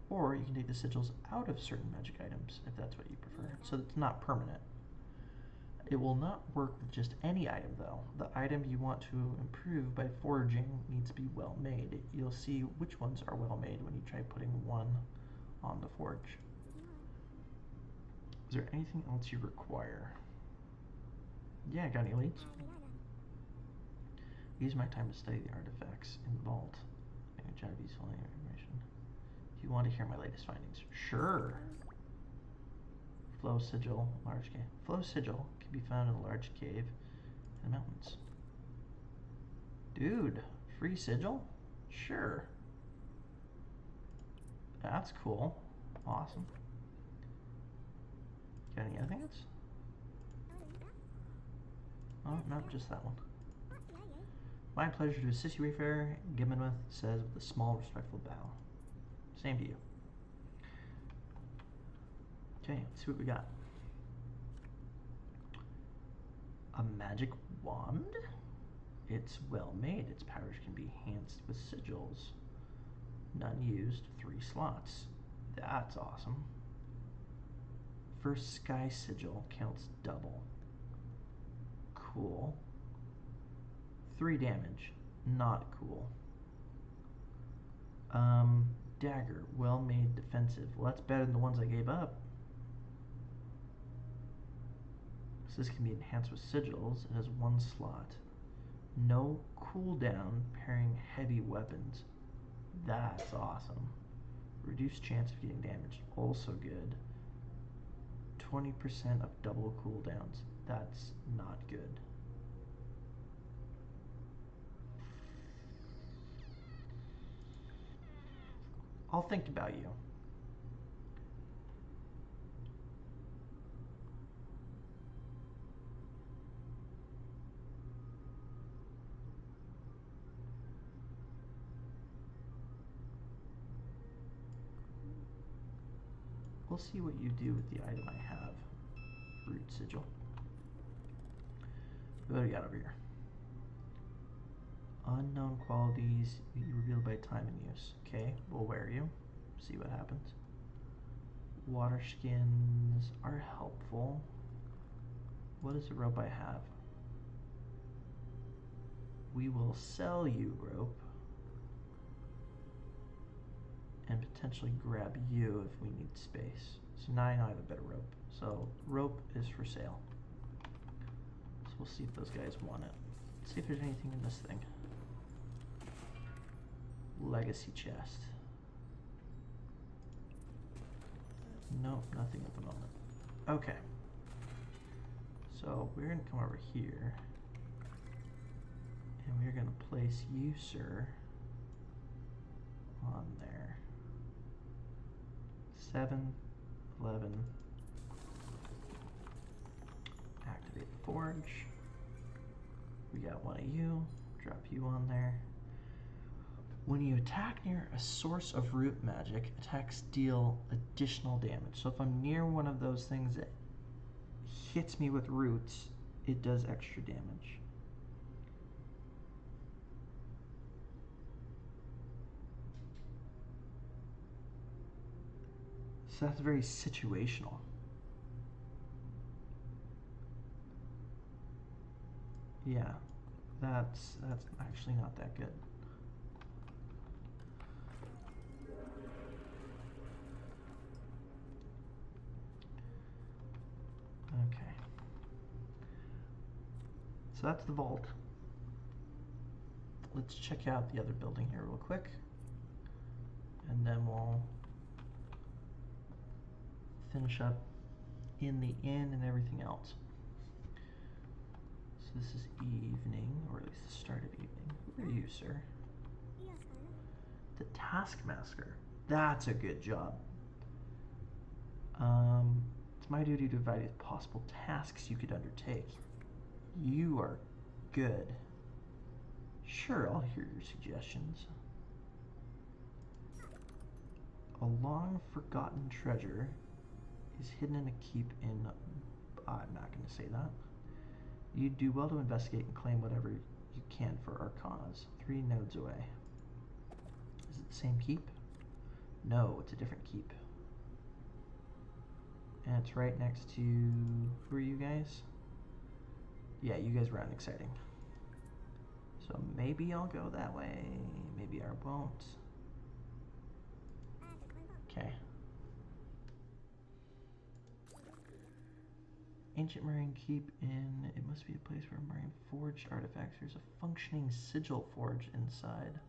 Or you can take the sigils out of certain magic items, if that's what you prefer, so it's not permanent. It will not work with just any item, though. The item you want to improve by forging needs to be well made. You'll see which ones are well made when you try putting one on the forge. Is there anything else you require? Yeah, got any leads? Use my time to study the artifacts in the vault. I can try to be useful information. Do you want to hear my latest findings? Sure. Flow sigil, large cave. Flow sigil can be found in a large cave in the mountains. Dude, free sigil? Sure. That's cool. Awesome. Got any other things? Oh, no, just that one. My pleasure to assist you, Wayfarer, Gimmonmouth says with a small, respectful bow. Same to you. Okay, let's see what we got. A magic wand? It's well made. Its powers can be enhanced with sigils. None used, 3 slots. That's awesome. First sky sigil counts double. Cool. 3 damage. Not cool. Dagger. Well made defensive. Well, that's better than the ones I gave up. So this can be enhanced with sigils. It has 1 slot. No cooldown pairing heavy weapons. That's awesome. Reduced chance of getting damaged. Also good. 20% of double cooldowns. That's not good. I'll think about you. We'll see what you do with the item I have. Root sigil. What do we got over here? Unknown qualities revealed by time and use. Okay, we'll wear you. See what happens. Water skins are helpful. What is the rope I have? We will sell you rope. And potentially grab you if we need space. So now I know I have a better rope. So rope is for sale. So we'll see if those guys want it. Let's see if there's anything in this thing. Legacy chest. Nope, nothing at the moment. Okay. So we're gonna come over here. And we're gonna place you, sir, on there. 7, 11. Activate the forge. We got one of you. Drop you on there. When you attack near a source of root magic, attacks deal additional damage. So if I'm near one of those things that hits me with roots, it does extra damage. So that's very situational. Yeah, that's actually not that good. Okay. So that's the vault. Let's check out the other building here real quick. And then we'll finish up in the inn and everything else. So this is evening, or at least the start of evening. Who are you, sir? The Taskmaster. That's a good job. It's my duty to advise you of possible tasks you could undertake. You are good. Sure, I'll hear your suggestions. A long forgotten treasure is hidden in a keep in... I'm not going to say that. You do well to investigate and claim whatever you can for our cause. 3 nodes away. Is it the same keep? No, it's a different keep. And it's right next to... Who are you guys? Yeah, you guys were unexciting. So maybe I'll go that way. Maybe I won't. Okay. Ancient Marine Keep in... It must be a place where Marine forged artifacts. There's a functioning sigil forge inside.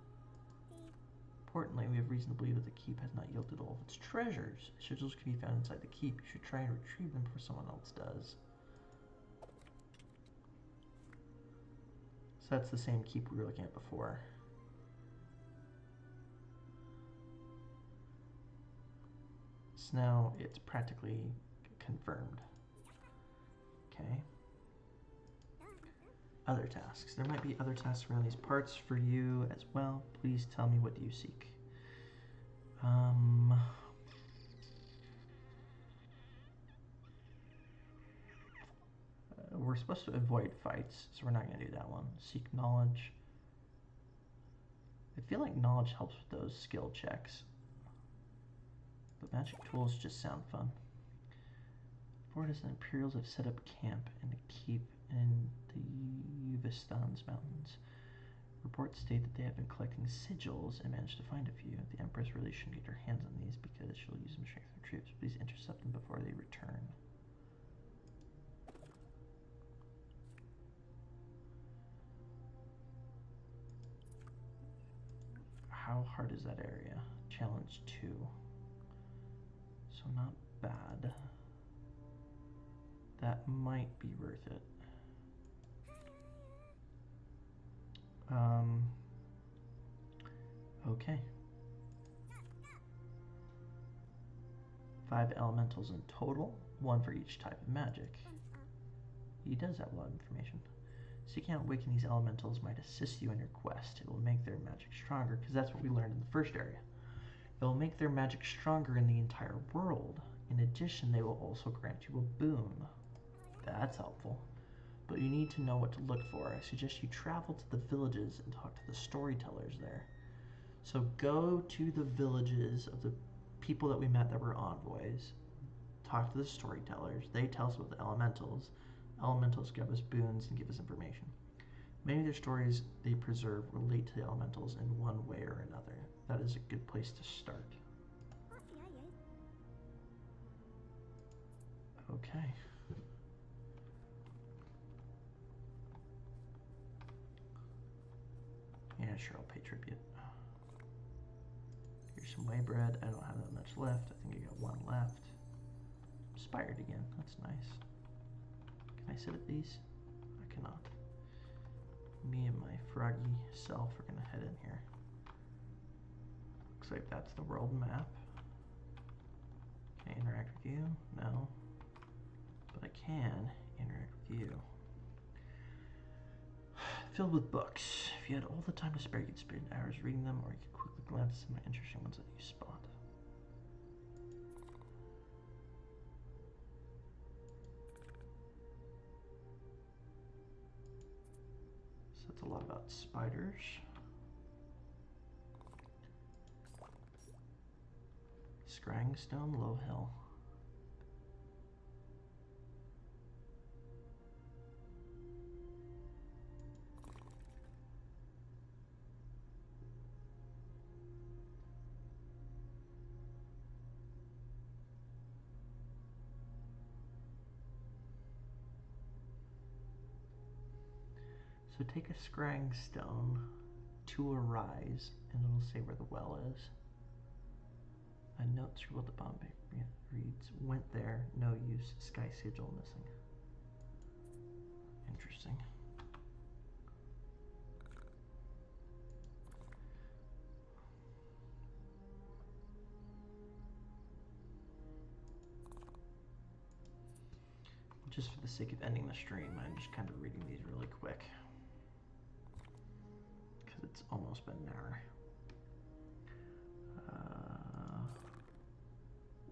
Importantly, we have reason to believe that the keep has not yielded all of its treasures. Sigils can be found inside the keep. You should try and retrieve them before someone else does. So that's the same keep we were looking at before. So now it's practically confirmed. Okay. Other tasks. There might be other tasks around these parts for you as well. Please tell me, what do you seek? We're supposed to avoid fights, so we're not going to do that one. Seek knowledge. I feel like knowledge helps with those skill checks. But magic tools just sound fun. Fortis and Imperials have set up camp in a keep in the Uvistans Mountains. Reports state that they have been collecting sigils and managed to find a few. The Empress really shouldn't get her hands on these because she'll use them to strengthen her troops. Please intercept them before they return. How hard is that area? Challenge 2. So not bad. That might be worth it. Okay. 5 elementals in total, 1 for each type of magic. He does have a lot of information. Seeking out awakening these elementals might assist you in your quest. It will make their magic stronger, because that's what we learned in the first area. It will make their magic stronger in the entire world. In addition, they will also grant you a boon. That's helpful. But you need to know what to look for. I suggest you travel to the villages and talk to the storytellers there. So go to the villages of the people that we met that were envoys. Talk to the storytellers. They tell us about the elementals. Elementals give us boons and give us information. Many of their stories they preserve relate to the elementals in one way or another. That is a good place to start. Okay. Yeah, sure, I'll pay tribute. Here's some whey bread. I don't have that much left. I think I got 1 left. Inspired again. That's nice. Can I sit at these? I cannot. Me and my froggy self are gonna head in here. Looks like that's the world map. Can I interact with you? No. But I can interact with you. Filled with books. If you had all the time to spare, you'd spend hours reading them, or you could quickly glance at some interesting ones that you spot. So that's a lot about spiders. Scryingstone, Low Hill. So take a scrying stone to a rise, and it'll say where the well is. A note scribbled at the bottom reads, "Went there, no use, sky sigil missing." Interesting. Just for the sake of ending the stream, I'm just kind of reading these really quick. Because it's almost been an hour.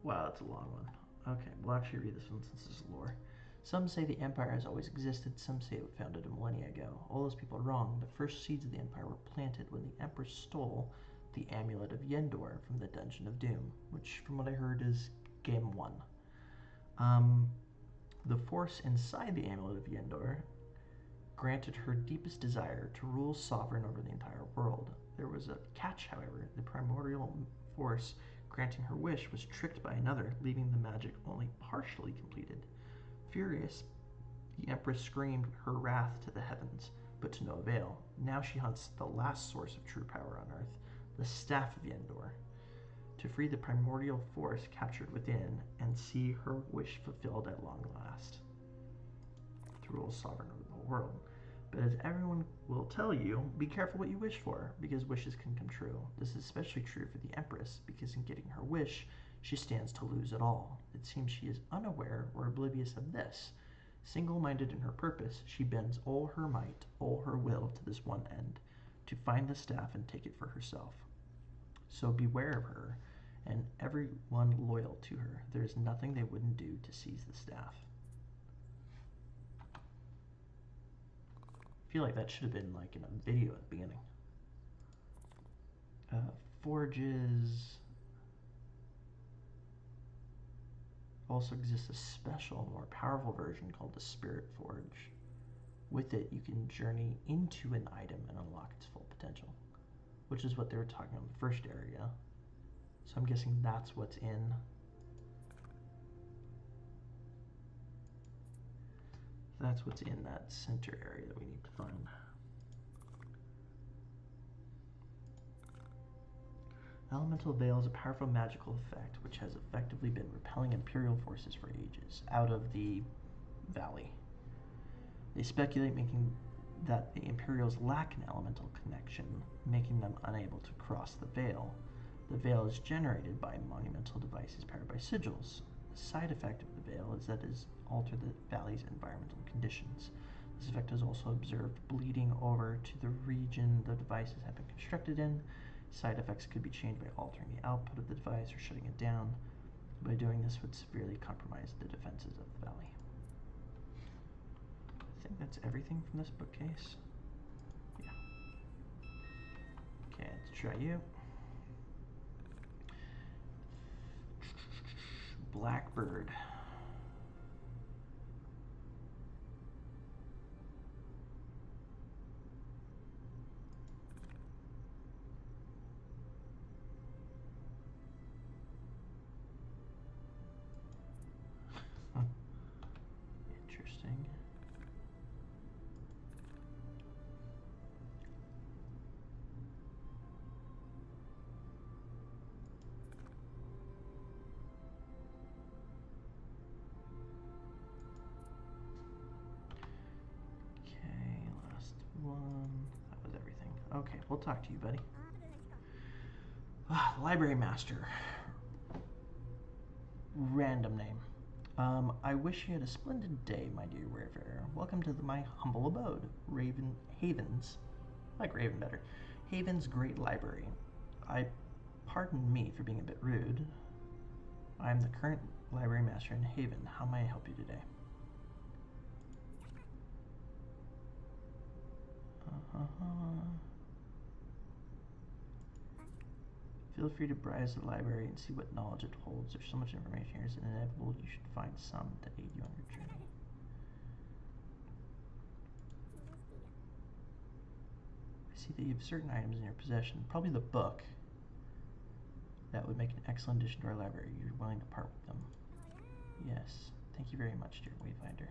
Wow, that's a long one. Okay, we'll actually read this one since it's lore. Some say the Empire has always existed, some say it was founded a millennia ago. All those people are wrong. The first seeds of the Empire were planted when the Empress stole the Amulet of Yendor from the Dungeon of Doom, which, from what I heard, is Game 1. The force inside the Amulet of Yendor granted her deepest desire to rule sovereign over the entire world. There was a catch, however. The primordial force granting her wish was tricked by another, leaving the magic only partially completed. Furious, the Empress screamed her wrath to the heavens, but to no avail. Now she hunts the last source of true power on Earth, the Staff of Yendor, to free the primordial force captured within and see her wish fulfilled at long last, to rule sovereign over the whole world. But as everyone will tell you, be careful what you wish for, because wishes can come true. This is especially true for the Empress, because in getting her wish, she stands to lose it all. It seems she is unaware or oblivious of this. Single-minded in her purpose, she bends all her might, all her will to this one end, to find the staff and take it for herself. So beware of her, and everyone loyal to her. There is nothing they wouldn't do to seize the staff. I feel like that should have been like in a video at the beginning. Forges. Also exists a special, more powerful version called the Spirit Forge. With it, you can journey into an item and unlock its full potential, which is what they were talking about in the first area. So I'm guessing that's what's in. That's what's in that center area that we need to find. Elemental Veil is a powerful magical effect which has effectively been repelling Imperial forces for ages out of the valley. They speculate making that the Imperials lack an elemental connection, making them unable to cross the veil. The veil is generated by monumental devices powered by sigils. The side effect of the veil is that it has altered the valley's environmental conditions. This effect is also observed bleeding over to the region the devices have been constructed in. Side effects could be changed by altering the output of the device or shutting it down. By doing this would severely compromise the defenses of the valley. I think that's everything from this bookcase. Yeah. Okay, let's try you. Blackbird. Interesting. Okay, last one. That was everything. Okay, we'll talk to you, buddy. Library Master. Random name. I wish you had a splendid day, my dear Wayfarer. Welcome to my humble abode, Havens. I like Raven better. Haven's Great Library. Pardon me for being a bit rude. I am the current library master in Haven. How may I help you today? Feel free to browse the library and see what knowledge it holds. There's so much information here, it's inevitable you should find some to aid you on your journey. I see that you have certain items in your possession, probably the book. That would make an excellent addition to our library. You're willing to part with them. Yes, thank you very much, dear Wayfinder.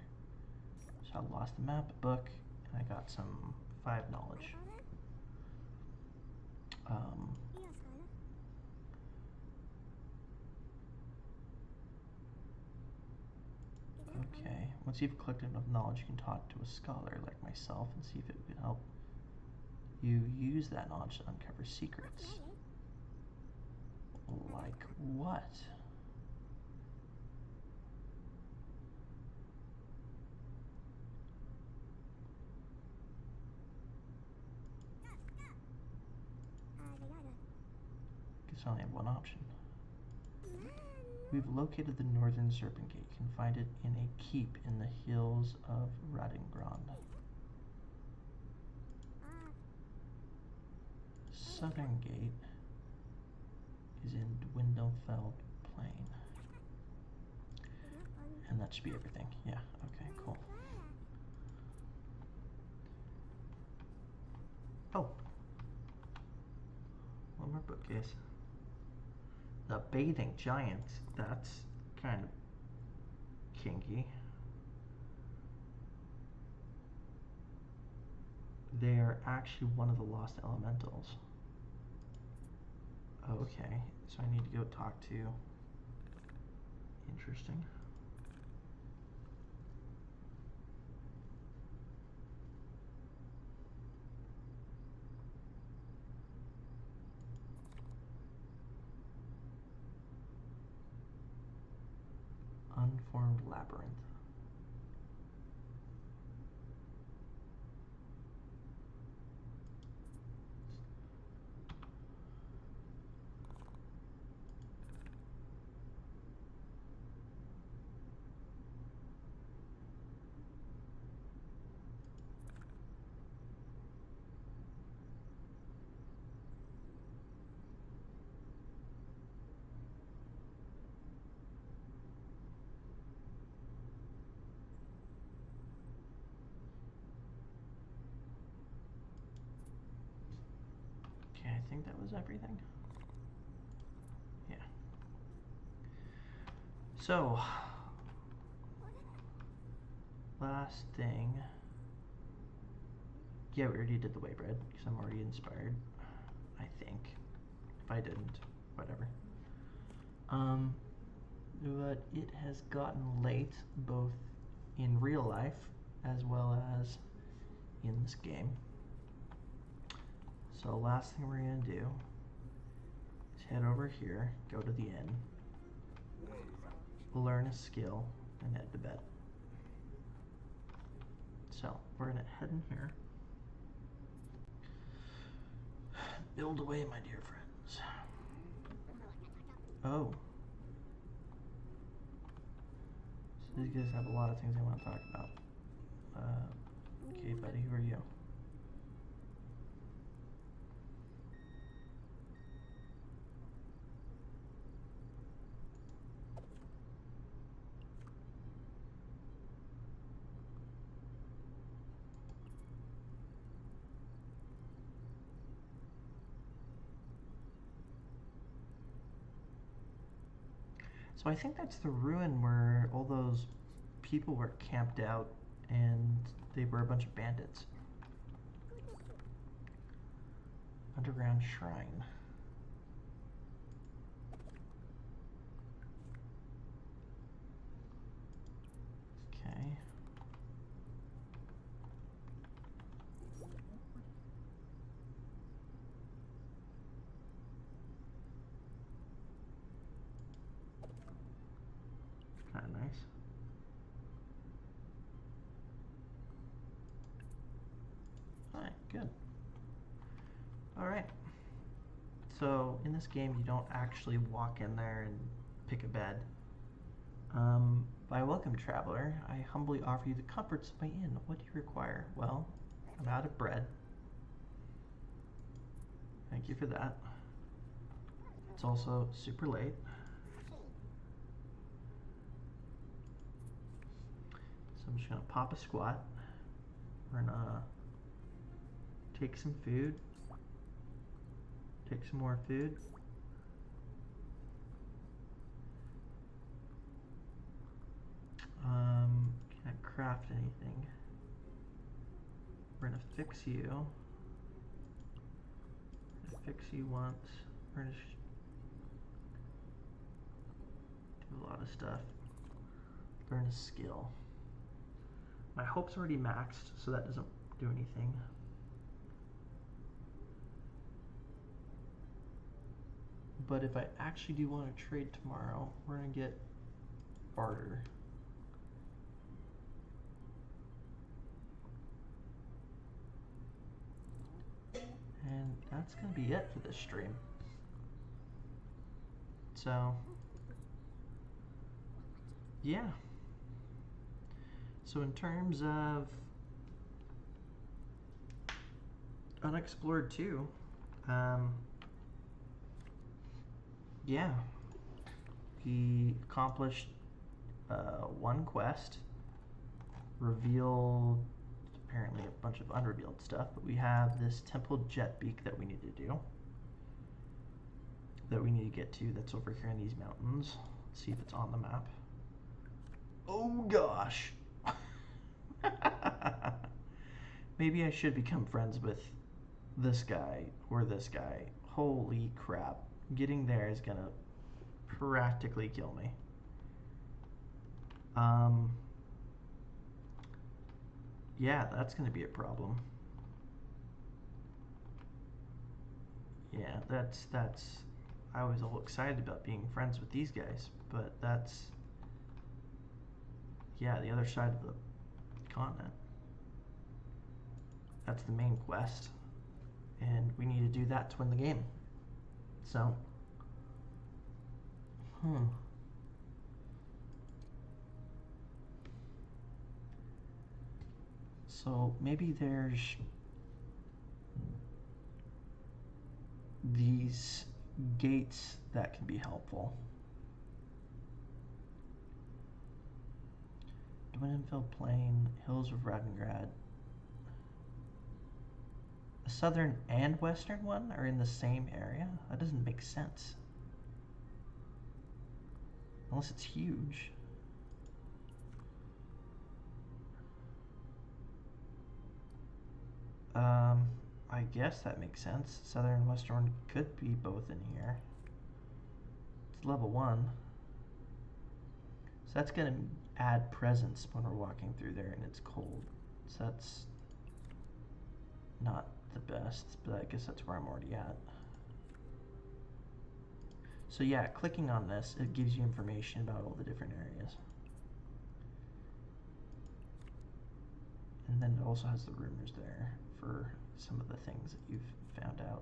So I lost the map, a book, and I got some 5 knowledge. Okay, once you've collected enough knowledge, you can talk to a scholar like myself and see if it can help you use that knowledge to uncover secrets. Like what? Guess I only have one option. We've located the northern Serpent Gate. You can find it in a keep in the hills of Radingrand. Southern Gate is in Dwindlefeld Plain. And that should be everything. Yeah, okay, cool. Oh! One more bookcase. The Bathing Giants. That's kind of kinky. They're actually one of the lost elementals. Okay, so I need to go talk to... Interesting. Unformed labyrinth. I think that was everything. Yeah. So, last thing. Yeah, we already did the Waybread because I'm already inspired. I think. If I didn't, whatever. But it has gotten late, both in real life as well as in this game. So last thing we're going to do is head over here, go to the inn, learn a skill, and head to bed. So we're going to head in here. Build away, my dear friends. Oh. So these guys have a lot of things they want to talk about. Okay, buddy, who are you? So I think that's the ruin where all those people were camped out and they were a bunch of bandits. Underground shrine. Okay. Kind of nice. Alright, good. Alright. So, in this game, you don't actually walk in there and pick a bed. My welcome, traveler. I humbly offer you the comforts of my inn. What do you require? Well, I'm out of bread. Thank you for that. It's also super late. So I'm just gonna pop a squat. We're gonna take some food. Take some more food. Can't craft anything. We're gonna fix you. Fix you once. We're gonna do a lot of stuff. Learn a skill. My hope's already maxed, so that doesn't do anything. But if I actually do want to trade tomorrow, we're gonna get barter. And that's gonna be it for this stream. So, yeah. So in terms of Unexplored 2, yeah, he accomplished one quest, revealed apparently a bunch of unrevealed stuff, but we have this temple jet beak that we need to do, that we need to get to, that's over here in these mountains. Let's see if it's on the map. Oh gosh. Maybe I should become friends with this guy or this guy. Holy crap. Getting there is gonna practically kill me. Yeah, that's gonna be a problem. Yeah, that's I was all excited about being friends with these guys, but that's, yeah, the other side of the continent. That's the main quest, and we need to do that to win the game. So, so maybe there's these gates that can be helpful. Dwinenfeld Plain, Hills of Ravengrad. The southern and western one are in the same area? That doesn't make sense. Unless it's huge. I guess that makes sense. Southern and western could be both in here. It's level 1. So that's going to add presence when we're walking through there and it's cold. So that's not the best, but I guess that's where I'm already at. So yeah, clicking on this, it gives you information about all the different areas. And then it also has the rumors there for some of the things that you've found out.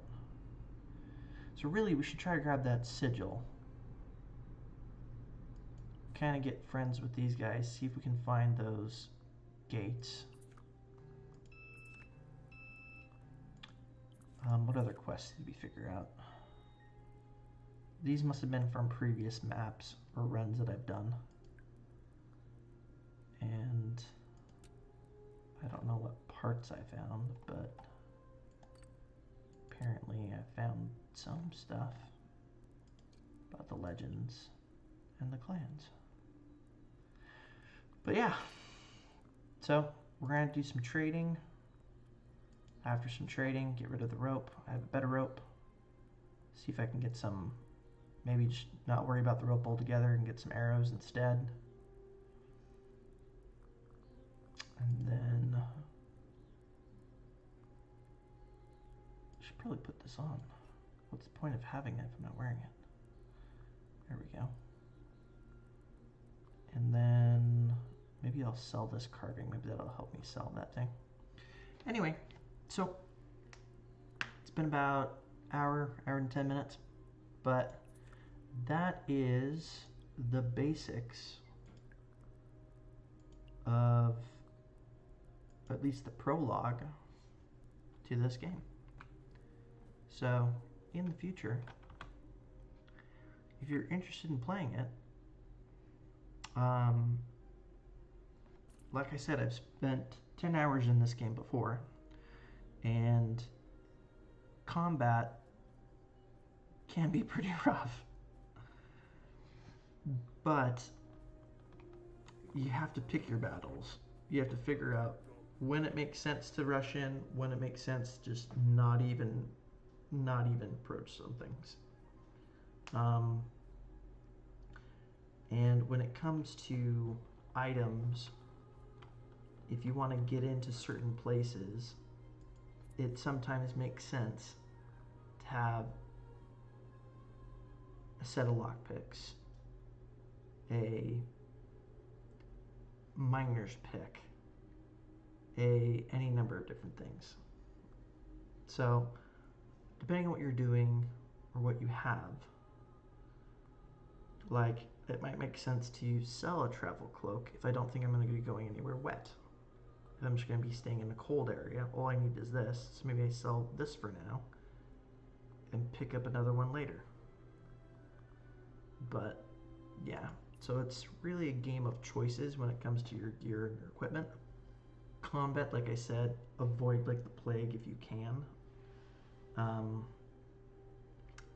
So really, we should try to grab that sigil. Kind of get friends with these guys, see if we can find those gates. What other quests did we figure out? These must have been from previous maps or runs that I've done. And I don't know what parts I found, but apparently I found some stuff about the legends and the clans. But yeah, so we're going to do some trading. After some trading, get rid of the rope. I have a better rope. See if I can get some, maybe just not worry about the rope altogether and get some arrows instead. And then I should probably put this on. What's the point of having it if I'm not wearing it? There we go. And then maybe I'll sell this carving. Maybe that'll help me sell that thing. Anyway, so it's been about hour and 10 minutes, but that is the basics of at least the prologue to this game. So in the future, if you're interested in playing it, um, like I said, I've spent 10 hours in this game before, and combat can be pretty rough. But you have to pick your battles. You have to figure out when it makes sense to rush in, when it makes sense to just not even approach some things. And when it comes to items, if you want to get into certain places, it sometimes makes sense to have a set of lockpicks, a miner's pick, any number of different things. So, depending on what you're doing or what you have, like it might make sense to sell a travel cloak if I don't think I'm going to be going anywhere wet. If I'm just going to be staying in a cold area, all I need is this. So maybe I sell this for now and pick up another one later. But yeah, so it's really a game of choices when it comes to your gear and your equipment. Combat, like I said, avoid like the plague if you can.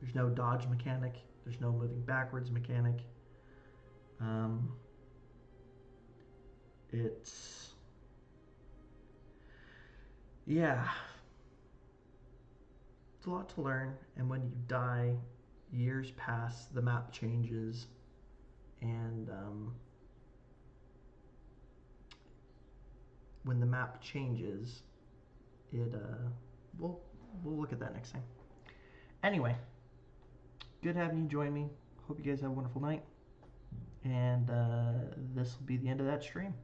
There's no dodge mechanic. There's no moving backwards mechanic. It's yeah, it's a lot to learn. And when you die, years pass, the map changes, and when the map changes, it we'll look at that next time. Anyway, good having you join me. Hope you guys have a wonderful night, and this will be the end of that stream.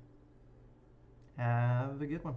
Have a good one.